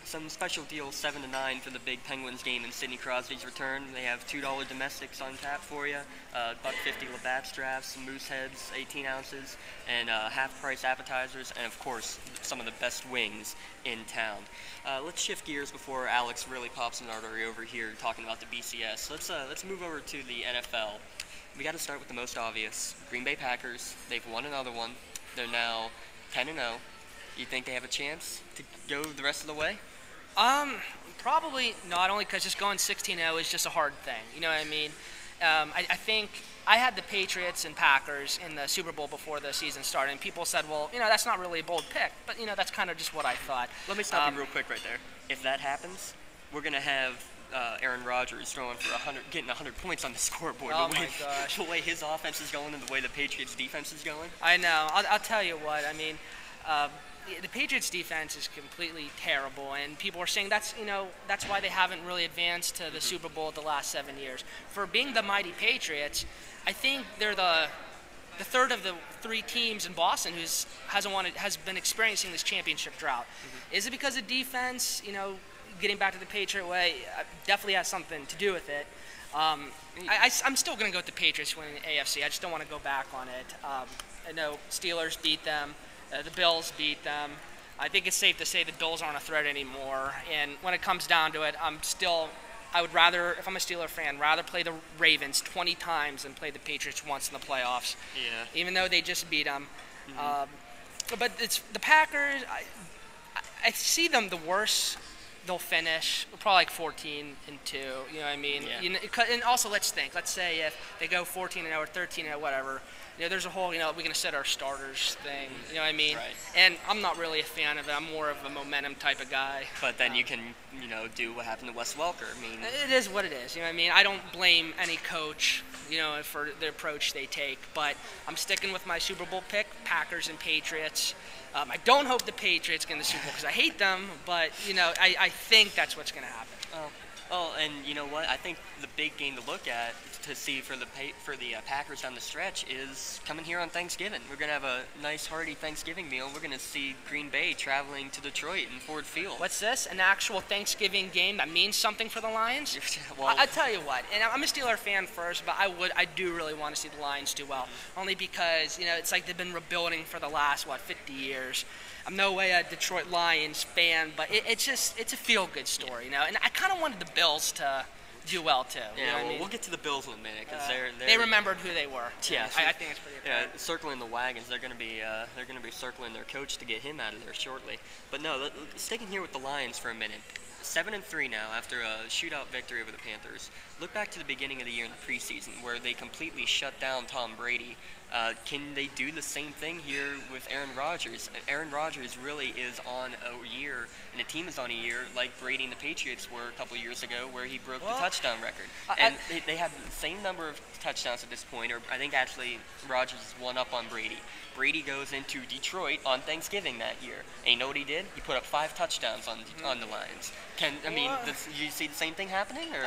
some special deals, 7 to 9 for the big Penguins game and Sidney Crosby's return. They have $2 domestics on tap for you, $1.50 Labatt's drafts, moose heads, 18 ounces, and half-price appetizers, and of course some of the best wings in town. Let's shift gears before Alex really pops an artery over here talking about the BCS. Let's move over to the NFL. We got to start with the most obvious. Green Bay Packers. They've won another one. They're now 10-0. You think they have a chance to go the rest of the way? Probably not, only because just going 16-0 is just a hard thing. You know what I mean? I think I had the Patriots and Packers in the Super Bowl before the season started, and people said, well, that's not really a bold pick. But, that's kind of just what I thought. Let me stop you real quick right there. If that happens, we're going to have Aaron Rodgers throwing for getting 100 points on the scoreboard. Oh, my gosh. The way his offense is going and the way the Patriots' defense is going. I know. I'll tell you what. I mean, the Patriots' defense is completely terrible, and people are saying that's why they haven't really advanced to the Super Bowl the last 7 years. For being the mighty Patriots, I think they're the third of the 3 teams in Boston has been experiencing this championship drought. Is it because of defense? Getting back to the Patriot way definitely has something to do with it. I'm still going to go with the Patriots winning the AFC. I just don't want to go back on it. I know Steelers beat them. The Bills beat them. I think it's safe to say the Bills aren't a threat anymore. And when it comes down to it, I would rather, if I'm a Steeler fan, rather play the Ravens 20 times than play the Patriots once in the playoffs. Yeah. Even though they just beat them. But it's the Packers. I see them the worst. They'll finish probably like 14-2. You know what I mean? Yeah. And also, let's say if they go 14-0 or 13-0, whatever. There's a whole, we're going to set our starters thing. You know what I mean? Right. And I'm not really a fan of it. I'm more of a momentum type of guy. But then you can, do what happened to Wes Welker. I mean, it is what it is. You know what I mean? I don't blame any coach, for the approach they take. But I'm sticking with my Super Bowl pick, Packers and Patriots. I don't hope the Patriots get in the Super Bowl because I hate them, but I think that's what's going to happen. Oh, and you know what? I think the big game to look at to see for the Packers down the stretch is coming here on Thanksgiving. We're going to have a nice hearty Thanksgiving meal. We're going to see Green Bay traveling to Detroit in Ford Field. What's this? An actual Thanksgiving game that means something for the Lions? Well, I'll tell you what, and I'm a Steeler fan first, but I do really want to see the Lions do well, only because it's like they've been rebuilding for the last 50 years. I'm no way a Detroit Lions fan, but it's a feel-good story, And I kind of wanted the Bills to do well too. Yeah, we'll get to the Bills in a minute because they remembered who they were. Yeah, I think it's pretty important. Yeah, circling the wagons. They're going to be circling their coach to get him out of there shortly. But no, sticking here with the Lions for a minute. 7-3 now after a shootout victory over the Panthers. Look back to the beginning of the year in the preseason where they completely shut down Tom Brady. Can they do the same thing here with Aaron Rodgers? Aaron Rodgers really is on a year, and the team is on a year like Brady and the Patriots were a couple years ago where he broke the touchdown record. And they have the same number of touchdowns at this point, or I think actually Rodgers is one up on Brady. Brady goes into Detroit on Thanksgiving that year. And you know what he did? He put up 5 touchdowns on the Lions. Do you see the same thing happening? Or?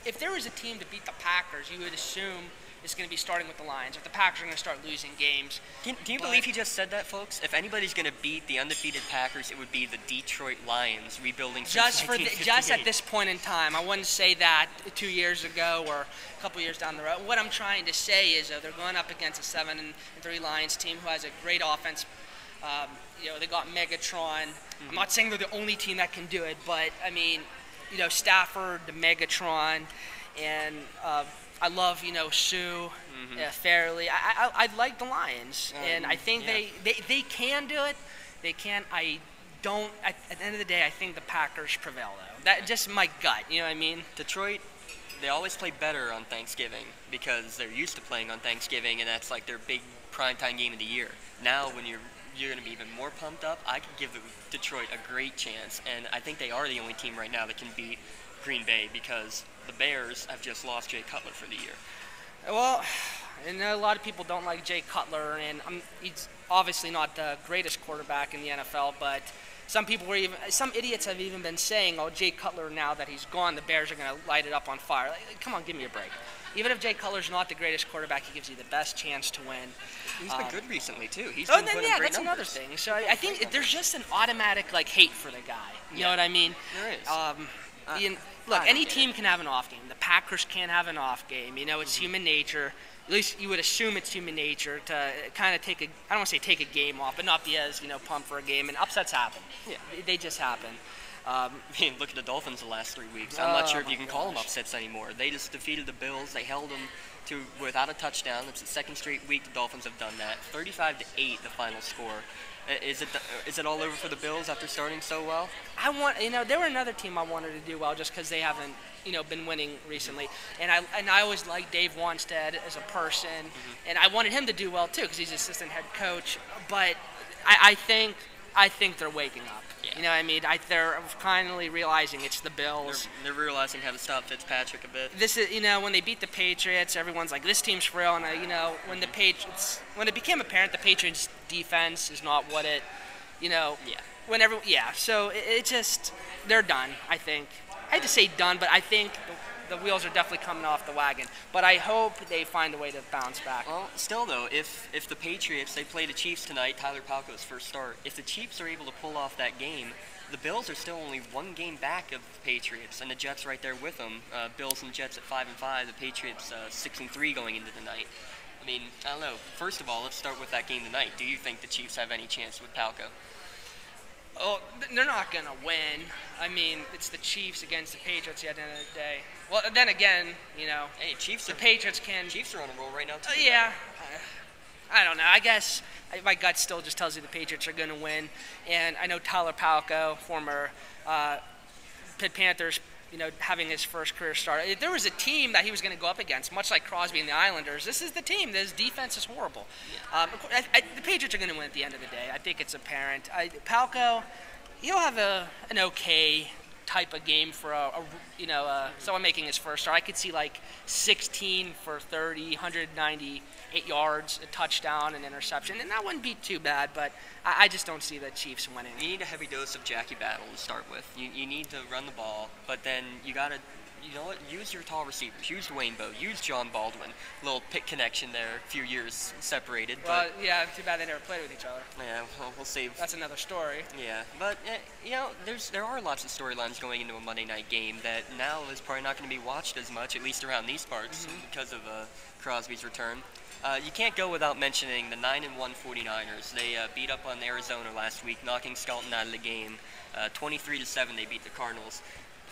If there was a team to beat the Packers, you would assume it's going to be starting with the Lions. If the Packers are going to start losing games. Do you believe he just said that, folks? If anybody's going to beat the undefeated Packers, it would be the Detroit Lions rebuilding since 1958. Just at this point in time. I wouldn't say that 2 years ago or a couple years down the road. What I'm trying to say is they're going up against a 7-3 Lions team who has a great offense. They got Megatron. I'm not saying they're the only team that can do it, but I mean, Stafford, the Megatron, and I love, Sue, Fairley. I like the Lions, and I think they can do it. They can. I don't. At the end of the day, I think the Packers prevail, though. That's just my gut. You know what I mean? Detroit, they always play better on Thanksgiving because they're used to playing on Thanksgiving, and that's like their big primetime game of the year. Now, when you're going to be even more pumped up, I could give Detroit a great chance, and I think they are the only team right now that can beat Green Bay because the Bears have just lost Jay Cutler for the year. Well, I know a lot of people don't like Jay Cutler, and he's obviously not the greatest quarterback in the NFL, but some idiots have even been saying, oh, Jay Cutler, now that he's gone, the Bears are going to light it up on fire. Like, come on, give me a break. Even if Jay Cutler's not the greatest quarterback, he gives you the best chance to win. He's been good recently too. He's been putting great that's numbers. another thing. So I think there's just an automatic hate for the guy. You know what I mean? There is. Look, any team can have an off game. The Packers can't have an off game. It's human nature. At least you would assume it's human nature to kind of I don't want to say take a game off, but not be as pumped for a game. And upsets happen. Yeah. They just happen. Look at the Dolphins the last 3 weeks. I'm not sure if you can call them upsets anymore. They just defeated the Bills. They held them without a touchdown. It's the second straight week the Dolphins have done that. 35-8, the final score. Is it all over for the Bills after starting so well? They were another team I wanted to do well just because they haven't been winning recently. And I always liked Dave Wanstead as a person, and I wanted him to do well too because he's assistant head coach. But I think they're waking up. Yeah. You know what I mean? They're finally realizing it's the Bills. They're realizing how to stop Fitzpatrick a bit. This is, when they beat the Patriots, everyone's like, this team's frail. And, when it became apparent the Patriots' defense is not what it, So it just, they're done, I think. I hate to say done, but I think the wheels are definitely coming off the wagon. But I hope they find a way to bounce back. Well, still though, if the Patriots, they play the Chiefs tonight, Tyler Palko's first start. If the Chiefs are able to pull off that game, the Bills are still only one game back of the Patriots, and the Jets right there with them. Bills and Jets at 5-5, the Patriots 6-3 going into the night. I mean, I don't know. First of all, let's start with that game tonight. Do you think the Chiefs have any chance with Palko? Oh, they're not going to win. I mean, it's the Chiefs against the Patriots at the end of the day. Well, then again, Hey, Patriots can... Chiefs are on a roll right now, too. Yeah. I don't know. I guess my gut still just tells you the Patriots are going to win. And I know Tyler Palko, former Pitt Panthers, having his first career start. If there was a team that he was going to go up against, much like Crosby and the Islanders, this is the team. This defense is horrible. Yeah. The Patriots are going to win at the end of the day. I think it's apparent. Palko, he'll have an okay type of game for someone making his first start. I could see 16 for 30, 198 yards, a touchdown, an interception, and that wouldn't be too bad, but I just don't see the Chiefs winning. You need a heavy dose of Jackie Battle to start with. You need to run the ball, but then you got to, use your tall receivers. Use Dwayne Bowe. Use John Baldwin. Little Pitt connection there, a few years separated. Well, yeah, too bad they never played with each other. Yeah, well, we'll save. That's another story. Yeah, but, there are lots of storylines going into a Monday night game that now is probably not going to be watched as much, at least around these parts, because of Crosby's return. You can't go without mentioning the 9-1 49ers. They beat up on Arizona last week, knocking Skelton out of the game. 23-7, they beat the Cardinals.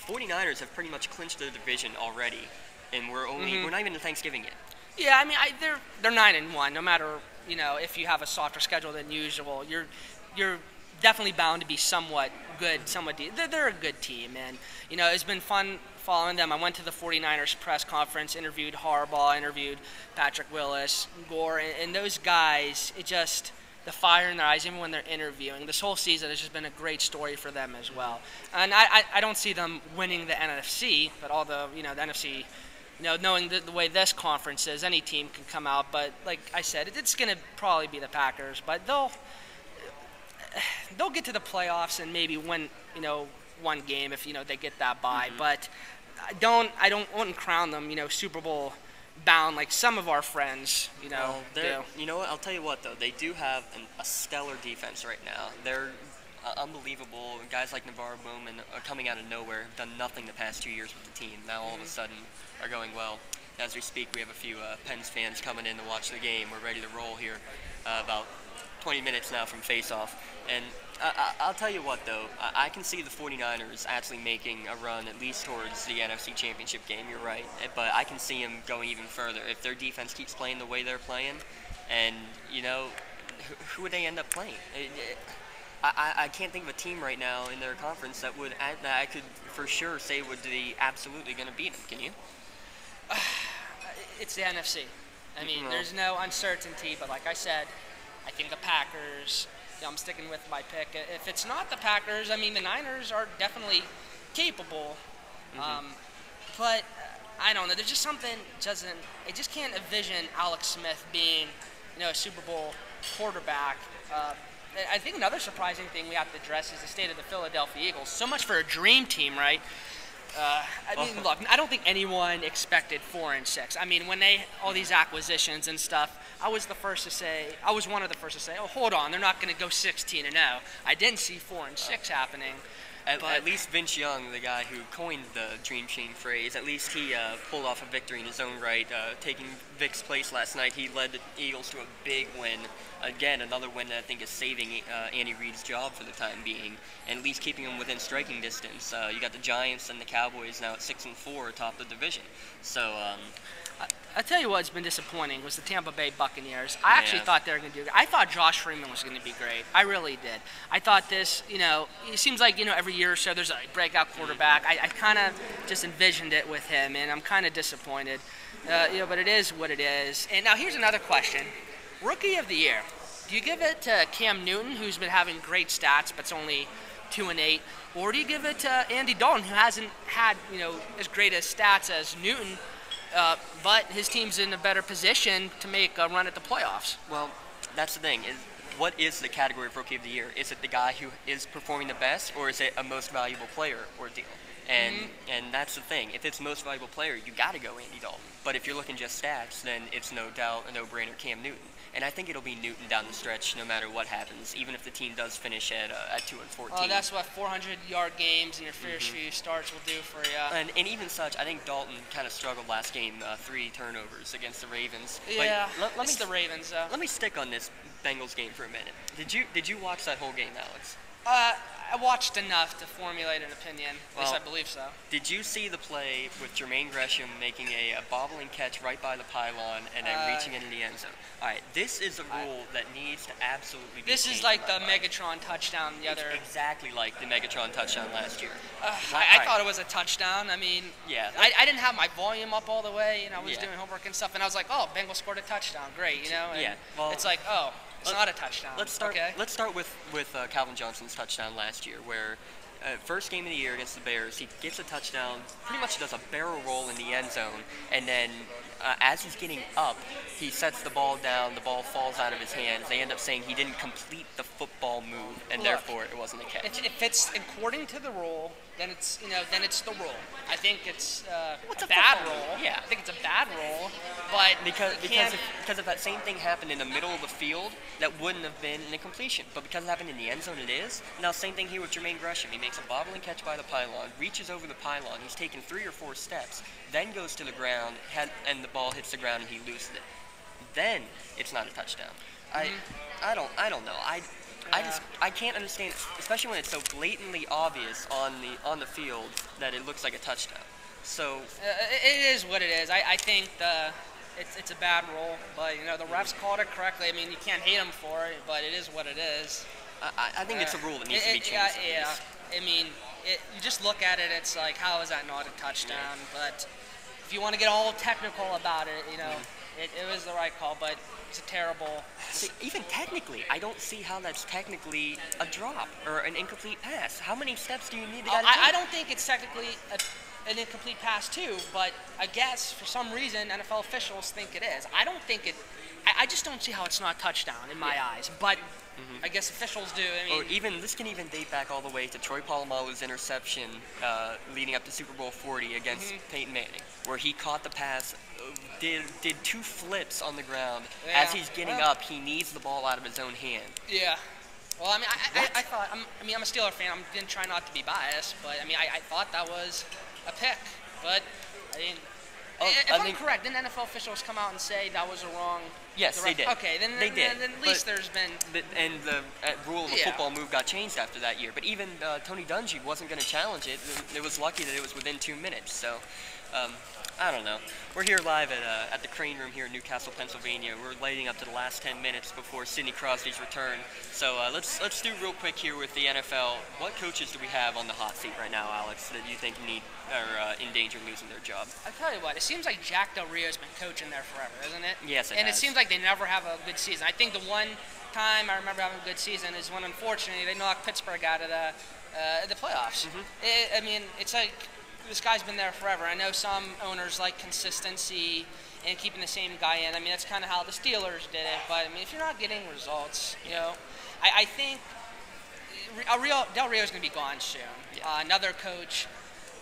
The 49ers have pretty much clinched the division already, and we're not even to Thanksgiving yet. Yeah, I mean, they're 9-1. No matter if you have a softer schedule than usual, you're definitely bound to be somewhat good, they're a good team, and it's been fun following them. I went to the 49ers press conference, interviewed Harbaugh, interviewed Patrick Willis, Gore, and those guys, the fire in their eyes, even when they're interviewing. This whole season has just been a great story for them as well. And I don't see them winning the NFC, but all the NFC, knowing the way this conference is, any team can come out. But like I said, it's going to probably be the Packers, but they'll get to the playoffs and maybe win, one game if they get that bye. But I wouldn't crown them, Super Bowl bound like some of our friends, do. You know what? I'll tell you what though, they do have a stellar defense right now. They're unbelievable. Guys like Navarro Bowman are coming out of nowhere, have done nothing the past 2 years with the team. Now all of a sudden are going well. As we speak, we have a few Pens fans coming in to watch the game. We're ready to roll here. About 20 minutes now from face-off. And I'll tell you what, though. I can see the 49ers actually making a run at least towards the NFC Championship game. You're right. But I can see them going even further. If their defense keeps playing the way they're playing, and, who would they end up playing? I can't think of a team right now in their conference that I could for sure say would be absolutely going to beat them. Can you? It's the NFC. I mean, there's no uncertainty, but like I said, I think the Packers, I'm sticking with my pick. If it's not the Packers, I mean, the Niners are definitely capable. But I don't know. There's just something I just can't envision Alex Smith being, a Super Bowl quarterback. I think another surprising thing we have to address is the state of the Philadelphia Eagles. So much for a dream team, right? I mean, look, I don't think anyone expected 4-6. I mean, when all these acquisitions and stuff, I was one of the first to say, oh, hold on, they're not going to go 16-0. I didn't see 4-6 happening. At least Vince Young, the guy who coined the Dream Team phrase, at least he pulled off a victory in his own right, taking Vic's place last night. He led the Eagles to a big win. Again, another win that I think is saving Andy Reid's job for the time being, and at least keeping him within striking distance. You got the Giants and the Cowboys now at 6-4 atop the division. So. I tell you what's been disappointing was the Tampa Bay Buccaneers. I actually thought they were going to do good. I thought Josh Freeman was going to be great. I really did. I thought this, it seems like, every year or so there's a breakout quarterback. I kind of just envisioned it with him, and I'm kind of disappointed. But it is what it is. And now here's another question. Rookie of the Year. Do you give it to Cam Newton, who's been having great stats, but it's only 2-8, or do you give it to Andy Dalton, who hasn't had, as great as stats as Newton, but his team's in a better position to make a run at the playoffs? Well, that's the thing. What is the category of Rookie of the Year? Is it the guy who is performing the best, or is it a most valuable player ordeal? And that's the thing. If it's most valuable player, you got to go Andy Dalton. But if you're looking just stats, then it's no doubt a no-brainer Cam Newton. And I think it'll be Newton down the stretch no matter what happens, even if the team does finish at 2-14. Oh, that's what 400-yard games and your first few starts will do for you. And even such, I think Dalton kind of struggled last game, 3 turnovers against the Ravens. Yeah, but it's the Ravens. Let me stick on this Bengals game for a minute. Did you watch that whole game, Alex? I watched enough to formulate an opinion. At least I believe so. Did you see the play with Jermaine Gresham making a bobbling catch right by the pylon and then reaching into the end zone? All right, this is a rule that needs to absolutely be This changed is like the by Megatron touchdown the other. It's exactly like the Megatron touchdown last year. I thought it was a touchdown. I mean, yeah, I didn't have my volume up all the way, I was doing homework and stuff, and I was like, oh, Bengals scored a touchdown, great, And yeah. Well, it's like, oh, it's not a touchdown. Let's start. Okay. Let's start with Calvin Johnson's touchdown last year, where first game of the year against the Bears, he gets a touchdown, pretty much does a barrel roll in the end zone, and then as he's getting up, he sets the ball down, the ball falls out of his hands. They end up saying he didn't complete the football move, and therefore it wasn't a catch. If it's according to the rule, then it's then it's the rule. I think it's a a bad football rule. rule? Yeah. I think it's a bad rule, but Because if that same thing happened in the middle of the field, that wouldn't have been an incompletion. But because it happened in the end zone, it is. Now, same thing here with Jermaine Gresham. He makes a bobbling catch by the pylon, reaches over the pylon. He's taken 3 or 4 steps, then goes to the ground, and the ball hits the ground and he loses it. Then it's not a touchdown. I don't know. I can't understand, especially when it's so blatantly obvious on the field that it looks like a touchdown. So it is what it is. I think it's a bad rule, but the refs called it correctly. I mean, you can't hate them for it, but it is what it is. I think it's a rule that needs to be changed. Yeah. I mean, you just look at it. It's like, how is that not a touchdown? But if you want to get all technical about it, it was the right call, but it's a terrible. See, even technically, I don't see how that's technically a drop or an incomplete pass. How many steps do you need to get? I don't think it's technically an incomplete pass too, but I guess for some reason NFL officials think it is. I don't think it. I just don't see how it's not a touchdown in my eyes, but I guess officials do. I mean, or even this can even date back all the way to Troy Polamalu's interception leading up to Super Bowl 40 against Peyton Manning, where he caught the pass, did 2 flips on the ground. Yeah. As he's getting up, he needs the ball out of his own hand. Yeah. Well, I mean, I thought. I'm a Steeler fan. I'm gonna try not to be biased, but I mean, I thought that was a pick, but I didn't. If I'm correct, didn't NFL officials come out and say that was a wrong? Yes, they did. Okay, then they did. Then at least there's been. And the rule of a football move got changed after that year. But even Tony Dungy wasn't going to challenge it. It was lucky that it was within 2 minutes. So, I don't know. We're here live at the Crane Room here in Newcastle, Pennsylvania. We're leading up to the last 10 minutes before Sidney Crosby's return. So let's do real quick here with the NFL. What coaches do we have on the hot seat right now, Alex, that you think are in danger of losing their job? I tell you what, it seems like Jack Del Rio's been coaching there forever, isn't it? Yes, it And has. it seems like they never have a good season. I think the one time I remember having a good season is when, unfortunately, they knocked Pittsburgh out of the playoffs. I mean, it's like this guy's been there forever. I know some owners like consistency and keeping the same guy in. I mean, that's kind of how the Steelers did it. But, I mean, if you're not getting results, I think Del Rio's going to be gone soon. Yeah. Another coach,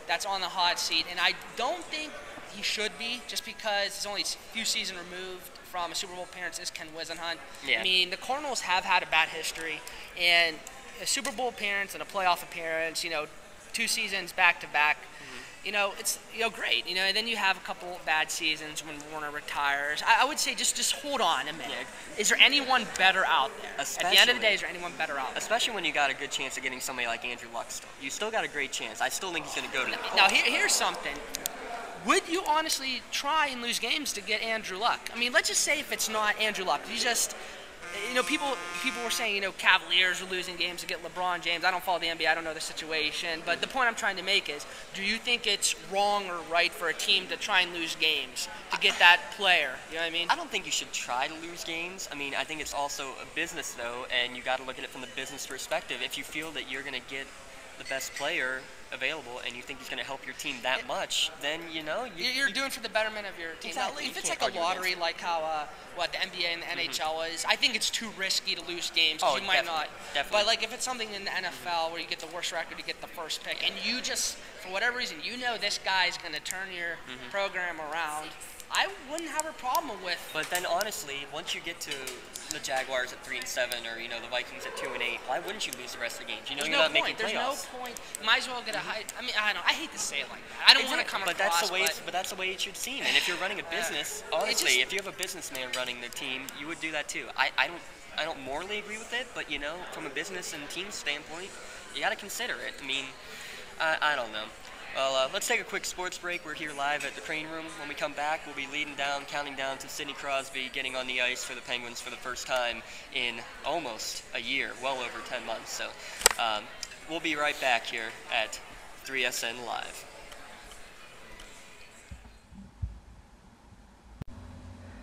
that's on the hot seat, and I don't think he should be, just because he's only a few seasons removed from a Super Bowl appearance is Ken Wisenhunt. Yeah. I mean, the Cardinals have had a bad history, and a Super Bowl appearance and a playoff appearance, 2 seasons back to back. It's great. And then you have a couple bad seasons when Warner retires. I would say just hold on a minute. Yeah. Is there anyone better out there? At the end of the day, is there anyone better out there? Especially when you got a good chance of getting somebody like Andrew Luck still. You still got a great chance. I still think he's going to go to the Colts. Now, here's something. Would you honestly try and lose games to get Andrew Luck? I mean, let's just say if it's not Andrew Luck, you just, people were saying, Cavaliers are losing games to get LeBron James. I don't follow the NBA. I don't know the situation. But the point I'm trying to make is, do you think it's wrong or right for a team to try and lose games to get that player? You know what I mean? I don't think you should try to lose games. I mean, I think it's also a business, though, and you got to look at it from the business perspective. If you feel that you're going to get the best player available and you think he's going to help your team that much, then you're doing for the betterment of your team. Exactly. Now, if it's like a lottery, like how the NBA and the NHL is, I think it's too risky to lose games. Oh, you might not. Definitely. But like if it's something in the NFL where you get the worst record, you get the first pick, and you just, for whatever reason, this guy's going to turn your program around, I wouldn't have a problem with. But then honestly, once you get to the Jaguars at 3-7, or the Vikings at 2-8, why wouldn't you lose the rest of the games? You're not making playoffs. There's no point. You might as well get a high. I mean, I don't know. I hate to say it like that. I don't want to come across. But that's the way it should seem. And if you're running a business, honestly, if you have a businessman running the team, you would do that too. I don't morally agree with it, but from a business and team standpoint, you got to consider it. I mean, I don't know. Well, let's take a quick sports break. We're here live at the Crane Room. When we come back, we'll be counting down to Sidney Crosby getting on the ice for the Penguins for the first time in almost a year, well over 10 months. So we'll be right back here at 3SN Live.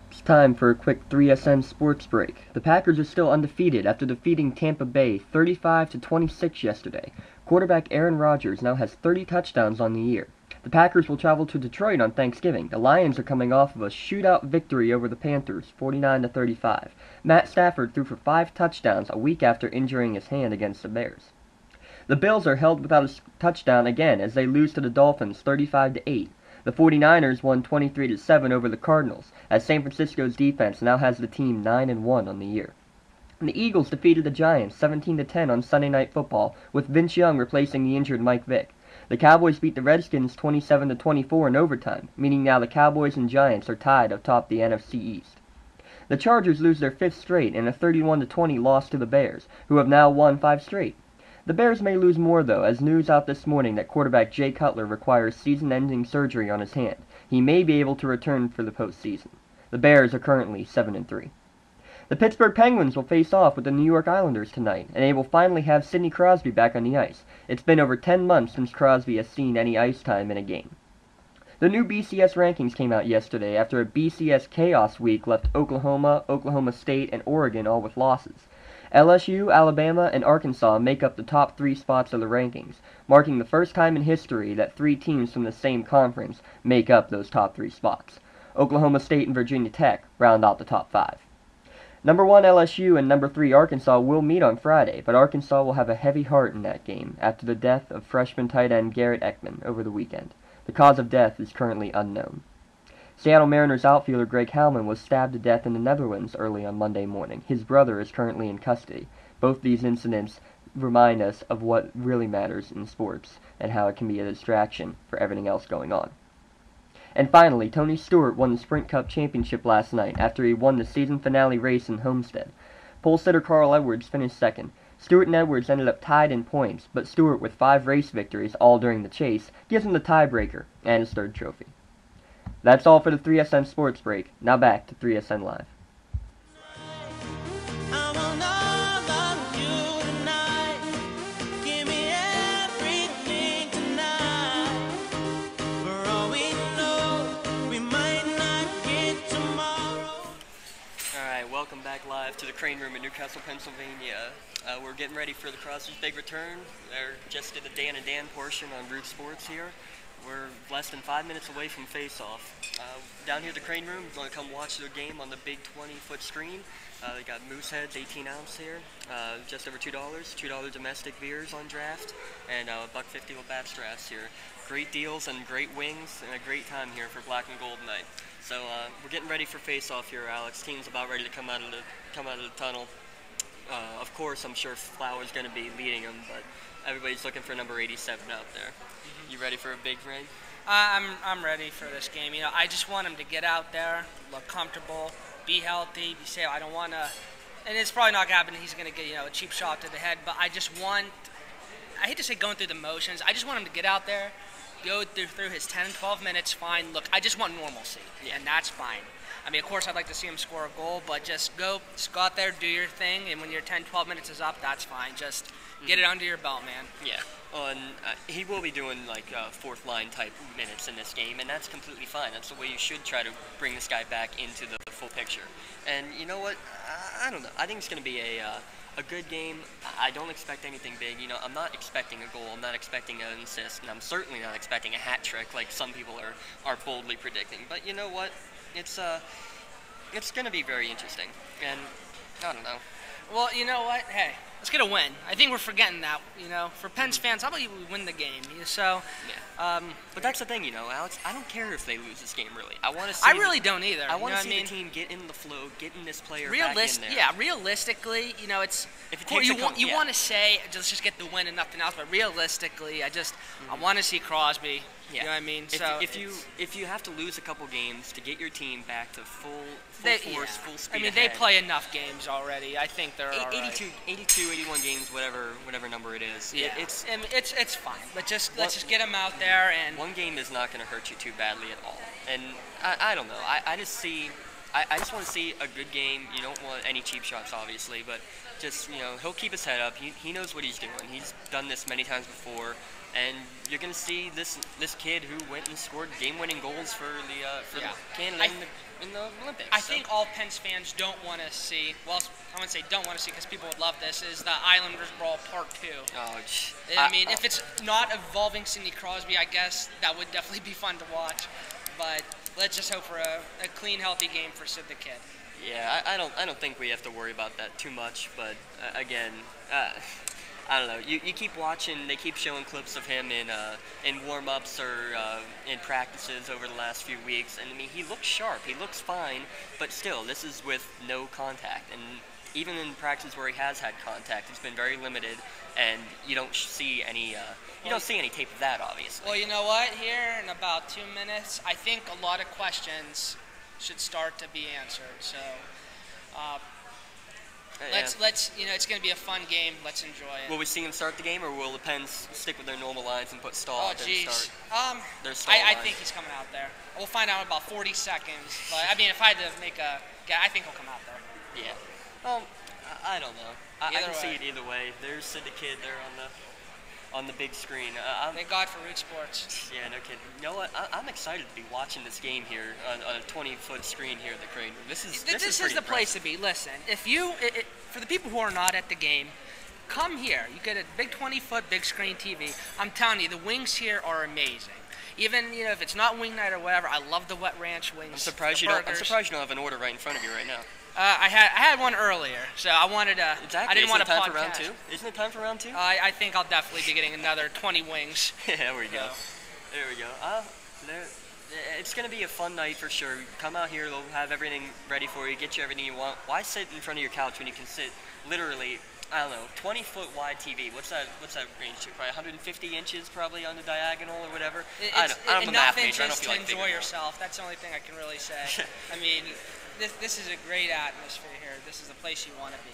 It's time for a quick 3SM sports break. The Packers are still undefeated after defeating Tampa Bay 35-26 yesterday. Quarterback Aaron Rodgers now has 30 touchdowns on the year. The Packers will travel to Detroit on Thanksgiving. The Lions are coming off of a shootout victory over the Panthers, 49-35. Matt Stafford threw for 5 touchdowns a week after injuring his hand against the Bears. The Bills are held without a touchdown again as they lose to the Dolphins 35-8. The 49ers won 23-7 over the Cardinals, as San Francisco's defense now has the team 9-1 on the year. The Eagles defeated the Giants 17-10 on Sunday Night Football, with Vince Young replacing the injured Mike Vick. The Cowboys beat the Redskins 27-24 in overtime, meaning now the Cowboys and Giants are tied atop the NFC East. The Chargers lose their 5th straight in a 31-20 loss to the Bears, who have now won 5 straight. The Bears may lose more, though, as news out this morning that quarterback Jay Cutler requires season-ending surgery on his hand. He may be able to return for the postseason. The Bears are currently 7-3. The Pittsburgh Penguins will face off with the New York Islanders tonight, and they will finally have Sidney Crosby back on the ice. It's been over 10 months since Crosby has seen any ice time in a game. The new BCS rankings came out yesterday after a BCS chaos week left Oklahoma, Oklahoma State, and Oregon all with losses. LSU, Alabama, and Arkansas make up the top 3 spots of the rankings, marking the first time in history that 3 teams from the same conference make up those top 3 spots. Oklahoma State and Virginia Tech round out the top 5. Number 1 LSU and number 3 Arkansas will meet on Friday, but Arkansas will have a heavy heart in that game after the death of freshman tight end Garrett Ekman over the weekend. The cause of death is currently unknown. Seattle Mariners outfielder Greg Halman was stabbed to death in the Netherlands early on Monday morning. His brother is currently in custody. Both these incidents remind us of what really matters in sports and how it can be a distraction for everything else going on. And finally, Tony Stewart won the Sprint Cup Championship last night after he won the season finale race in Homestead. Pole sitter Carl Edwards finished second. Stewart and Edwards ended up tied in points, but Stewart, with 5 race victories, all during the chase, gives him the tiebreaker and his 3rd trophy. That's all for the 3SN Sports Break. Now back to 3SN Live. Welcome back live to the Crane Room in Newcastle, Pennsylvania. We're getting ready for the Crosby's big return. They're just did the Dan and Dan portion on Root Sports here. we're less than 5 minutes away from face-off. Down here at the Crane Room, we're going to come watch their game on the big 20-foot screen. They got Mooseheads, 18-ounce here, just over $2. $2 domestic beers on draft, and $1.50 Labatt's drafts here. Great deals and great wings, and a great time here for Black and Gold night. So we're getting ready for face-off here, Alex. Team's about ready to come out of the tunnel. Of course, I'm sure Flower's going to be leading them, but everybody's looking for number 87 out there. You ready for a big rain? I'm ready for this game. I just want him to get out there, look comfortable, be healthy, be safe. I don't want to, and it's probably not going to happen. He's going to get a cheap shot to the head, but I hate to say going through the motions. I just want him to get out there, go through his 10, 12 minutes, fine. Look, I just want normalcy, and that's fine. I mean, of course, I'd like to see him score a goal, but just go out there, do your thing, and when your 10, 12 minutes is up, that's fine. Just get it under your belt, man. Yeah. And he will be doing fourth line type minutes in this game, and that's completely fine. That's the way you should try to bring this guy back into the full picture. And you know what? I don't know. I think it's going to be a good game. I don't expect anything big. I'm not expecting a goal. I'm not expecting an assist, and I'm certainly not expecting a hat trick like some people are boldly predicting. But you know what? It's going to be very interesting, and I don't know. Well, you know what? Hey, let's get a win. I think we're forgetting that. For Pens fans, how about we win the game? So, yeah. But that's the thing, Alex. I don't care if they lose this game. Really, I want to see. I really don't either. I want to see the team get in the flow, getting this player back in there. Yeah, realistically, it's. You want to say just get the win and nothing else, but realistically, I want to see Crosby. Yeah. You know what I mean? If you have to lose a couple games to get your team back to full force, full speed I mean, ahead, they play enough games already. I think they're 82, 81 games, whatever number it is. Yeah. It's fine. But let's just get them out there, and one game is not going to hurt you too badly at all. And I don't know. I just want to see a good game. You don't want any cheap shots, obviously, but just he'll keep his head up. He knows what he's doing. He's done this many times before. And you're going to see this kid who went and scored game-winning goals for Canada in the Olympics. I think all Pens fans don't want to see, well, I wouldn't say don't want to see because people would love this, is the Islanders Brawl Part 2. Oh, I mean, if it's not involving Sidney Crosby, I guess that would definitely be fun to watch. But let's just hope for a clean, healthy game for Sid the Kid. Yeah, I don't think we have to worry about that too much, but again, I don't know. You keep watching. They keep showing clips of him in warm-ups or in practices over the last few weeks, and I mean, he looks sharp. He looks fine, but still, this is with no contact. And even in practices where he has had contact, it's been very limited, and you don't see any tape of that, obviously. Well, you know what? Here in about 2 minutes, I think a lot of questions should start to be answered. So. Let's it's going to be a fun game. Let's enjoy it. Will we see him start the game, or will the Pens stick with their normal lines and put Stahl out there to start? I think he's coming out there. We'll find out in about 40 seconds. But I mean, if I had to make a guess, I think he'll come out there. Yeah. Well, I don't know. I can see it either way. There's Sid the Kid there on the big screen. Thank God for Root Sports. Yeah, no kidding. You know what? I'm excited to be watching this game here on a 20-foot screen here at the Crane Room. This is the place to be. Listen, for the people who are not at the game, come here. You get a big 20-foot big screen TV. I'm telling you, the wings here are amazing. Even if it's not wing night or whatever, I love the Wet Ranch wings. I'm surprised you don't have an order right in front of you right now. I had one earlier, so I wanted to. Exactly. I didn't want to podcast. Time for round 2? Isn't it time for round 2? I think I'll definitely be getting another 20 wings. Yeah, there we go. There we go. It's going to be a fun night for sure. Come out here, they'll have everything ready for you, get you everything you want. Why sit in front of your couch when you can sit literally, I don't know, 20-foot wide TV? What's that range to? Probably 150 inches probably on the diagonal or whatever? I'm a math major. I don't feel like to enjoy yourself. That's the only thing I can really say. I mean, this is a great atmosphere here. This is the place you want to be.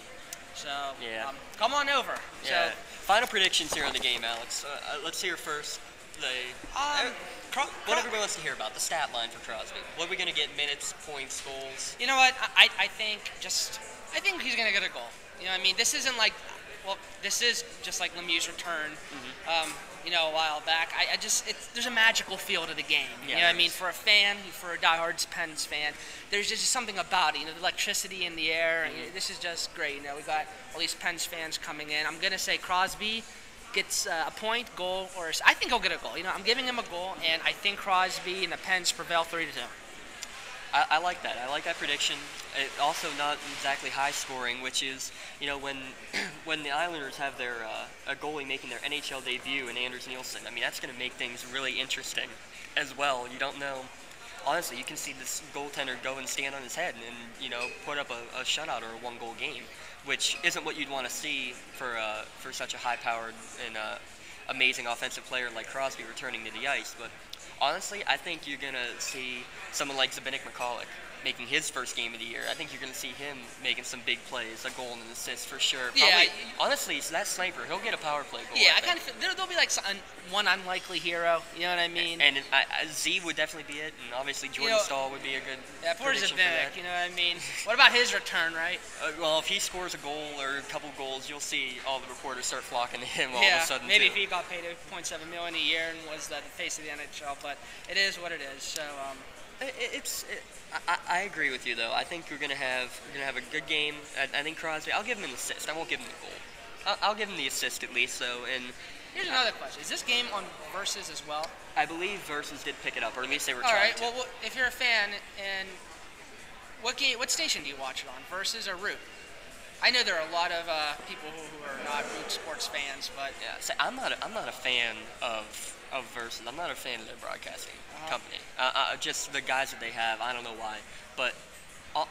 So, yeah. Come on over. Yeah. So, final predictions here on the game, Alex. Let's hear first. What everyone wants to hear about, the stat line for Crosby. What are we going to get? Minutes, points, goals? You know what? I think he's going to get a goal. You know what I mean? This isn't like, this is just like Lemieux's return, a while back. There's a magical feel to the game. Yeah, you know what I mean? For a fan, for a diehard Pens fan, there's just something about it. The electricity in the air. This is just great. We got all these Pens fans coming in. I'm going to say Crosby, gets a point, goal, or I think he'll get a goal. You know, I'm giving him a goal, and I think Crosby and the Pens prevail 3-2. I like that. I like that prediction. It also not exactly high scoring, which is, you know, when when the Islanders have their a goalie making their NHL debut in Anders Nielsen. I mean, that's going to make things really interesting as well. You don't know. Honestly, you can see this goaltender go and stand on his head and you know, put up a shutout or a one-goal game, which isn't what you'd want to see for such a high-powered and amazing offensive player like Crosby returning to the ice. But honestly, I think you're going to see someone like Zbynek McCulloch making his first game of the year. I think you're going to see him making some big plays, a goal and an assist for sure. Probably, yeah. Honestly, so that sniper, he'll get a power play goal. Yeah, I kind of there'll be like one unlikely hero. You know what I mean? And Z would definitely be it, and obviously Jordan Stahl would be a good prediction for that. You know what I mean? What about his return, right? Well, if he scores a goal or a couple goals, you'll see all the reporters start flocking to him all of a sudden. Maybe too. if he got paid $0.7 million a year and was the face of the NHL, but it is what it is. So. I agree with you though. I think we're gonna have a good game. I think Crosby. I'll give him an assist. I won't give him the goal. I'll give him the assist at least. So and here's another question: is this game on Versus as well? I believe Versus did pick it up, or at least they were all trying right. to. Well, if you're a fan, and what station do you watch it on? Versus or Root? I know there are a lot of people who are not Root sports fans, but yeah. So I'm not a fan of Versus. I'm not a fan of their broadcasting company. Just the guys that they have. I don't know why, but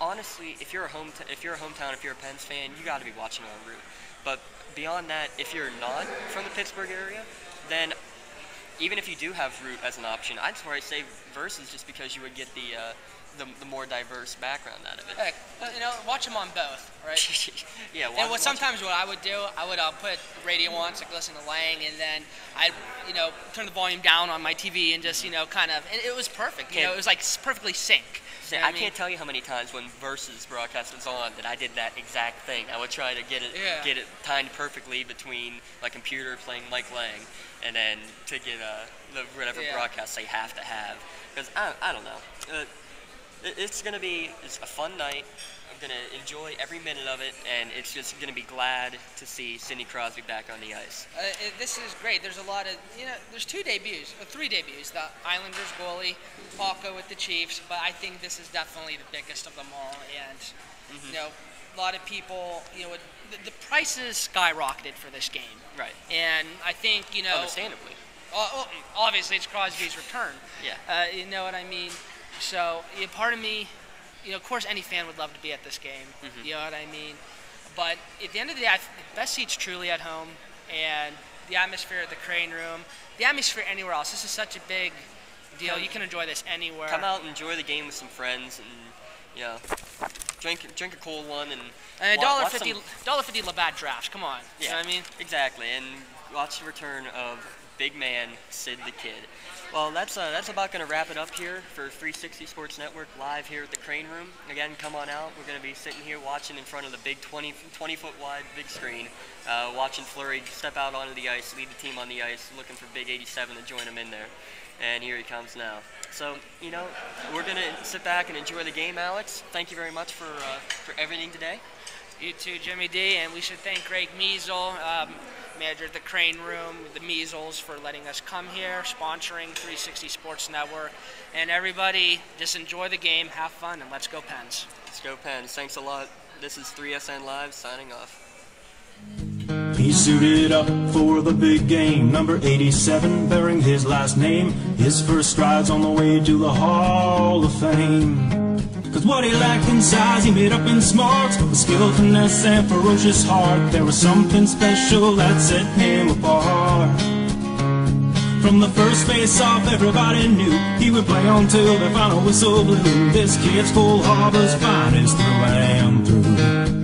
honestly, if you're a hometown, if you're a Pens fan, you got to be watching it on Root. But beyond that, if you're not from the Pittsburgh area, then even if you do have Root as an option, I'd probably say Versus just because you would get the more diverse background out of it. Heck, you know, watch them on both, right? Yeah. And sometimes what I would do, I would put radio on, so I could listen to Lang, and then I'd, you know, turn the volume down on my TV and just, you know, kind of, and it was perfect. You know, it was like perfectly sync. I can't tell you how many times when Versus broadcast was on that I did that exact thing. I would try to get it timed perfectly between my computer playing Mike Lang, and then to get the whatever broadcast they have to have. Because I don't know. It's going to be a fun night. I'm going to enjoy every minute of it, and it's just going to be glad to see Sidney Crosby back on the ice. This is great. There's a lot of, you know, there's three debuts. The Islanders goalie, Palko with the Chiefs, but I think this is definitely the biggest of them all. And, you know, a lot of people, you know, the prices skyrocketed for this game. Right. And I think, you know. Understandably. Obviously, it's Crosby's return. Yeah. You know what I mean? So, part of me, you know, of course, any fan would love to be at this game. You know what I mean? But at the end of the day, the best seats truly at home, and the atmosphere at the Crane Room, the atmosphere anywhere else. This is such a big deal. You can enjoy this anywhere. Come out and enjoy the game with some friends, and you know, drink a cold one, and $1.50 Labatt drafts. Come on. Yeah, you know what I mean? Exactly, and watch the return of big man Sid the Kid. Well, that's about going to wrap it up here for 360 Sports Network live here at the Crane Room. Again, come on out. We're going to be sitting here watching in front of the big 20-foot wide big screen, watching Fleury step out onto the ice, lead the team on the ice, looking for Big 87 to join him in there. And here he comes now. So, you know, we're going to sit back and enjoy the game, Alex. Thank you very much for everything today. You too, Jimmy D. And we should thank Greg Measle, manager at the Crane Room, the Measles, for letting us come here, sponsoring 360 Sports Network. And everybody, just enjoy the game, have fun, and let's go Pens. Let's go Pens. Thanks a lot. This is 3SN Live, signing off. He suited up for the big game, number 87 bearing his last name. His first strides on the way to the Hall of Fame. Cause what he lacked in size, he made up in smarts. With skill, finesse, and ferocious heart, there was something special that set him apart. From the first face-off, everybody knew he would play on till the final whistle blew. This kid's Full Harbor's finest through and through.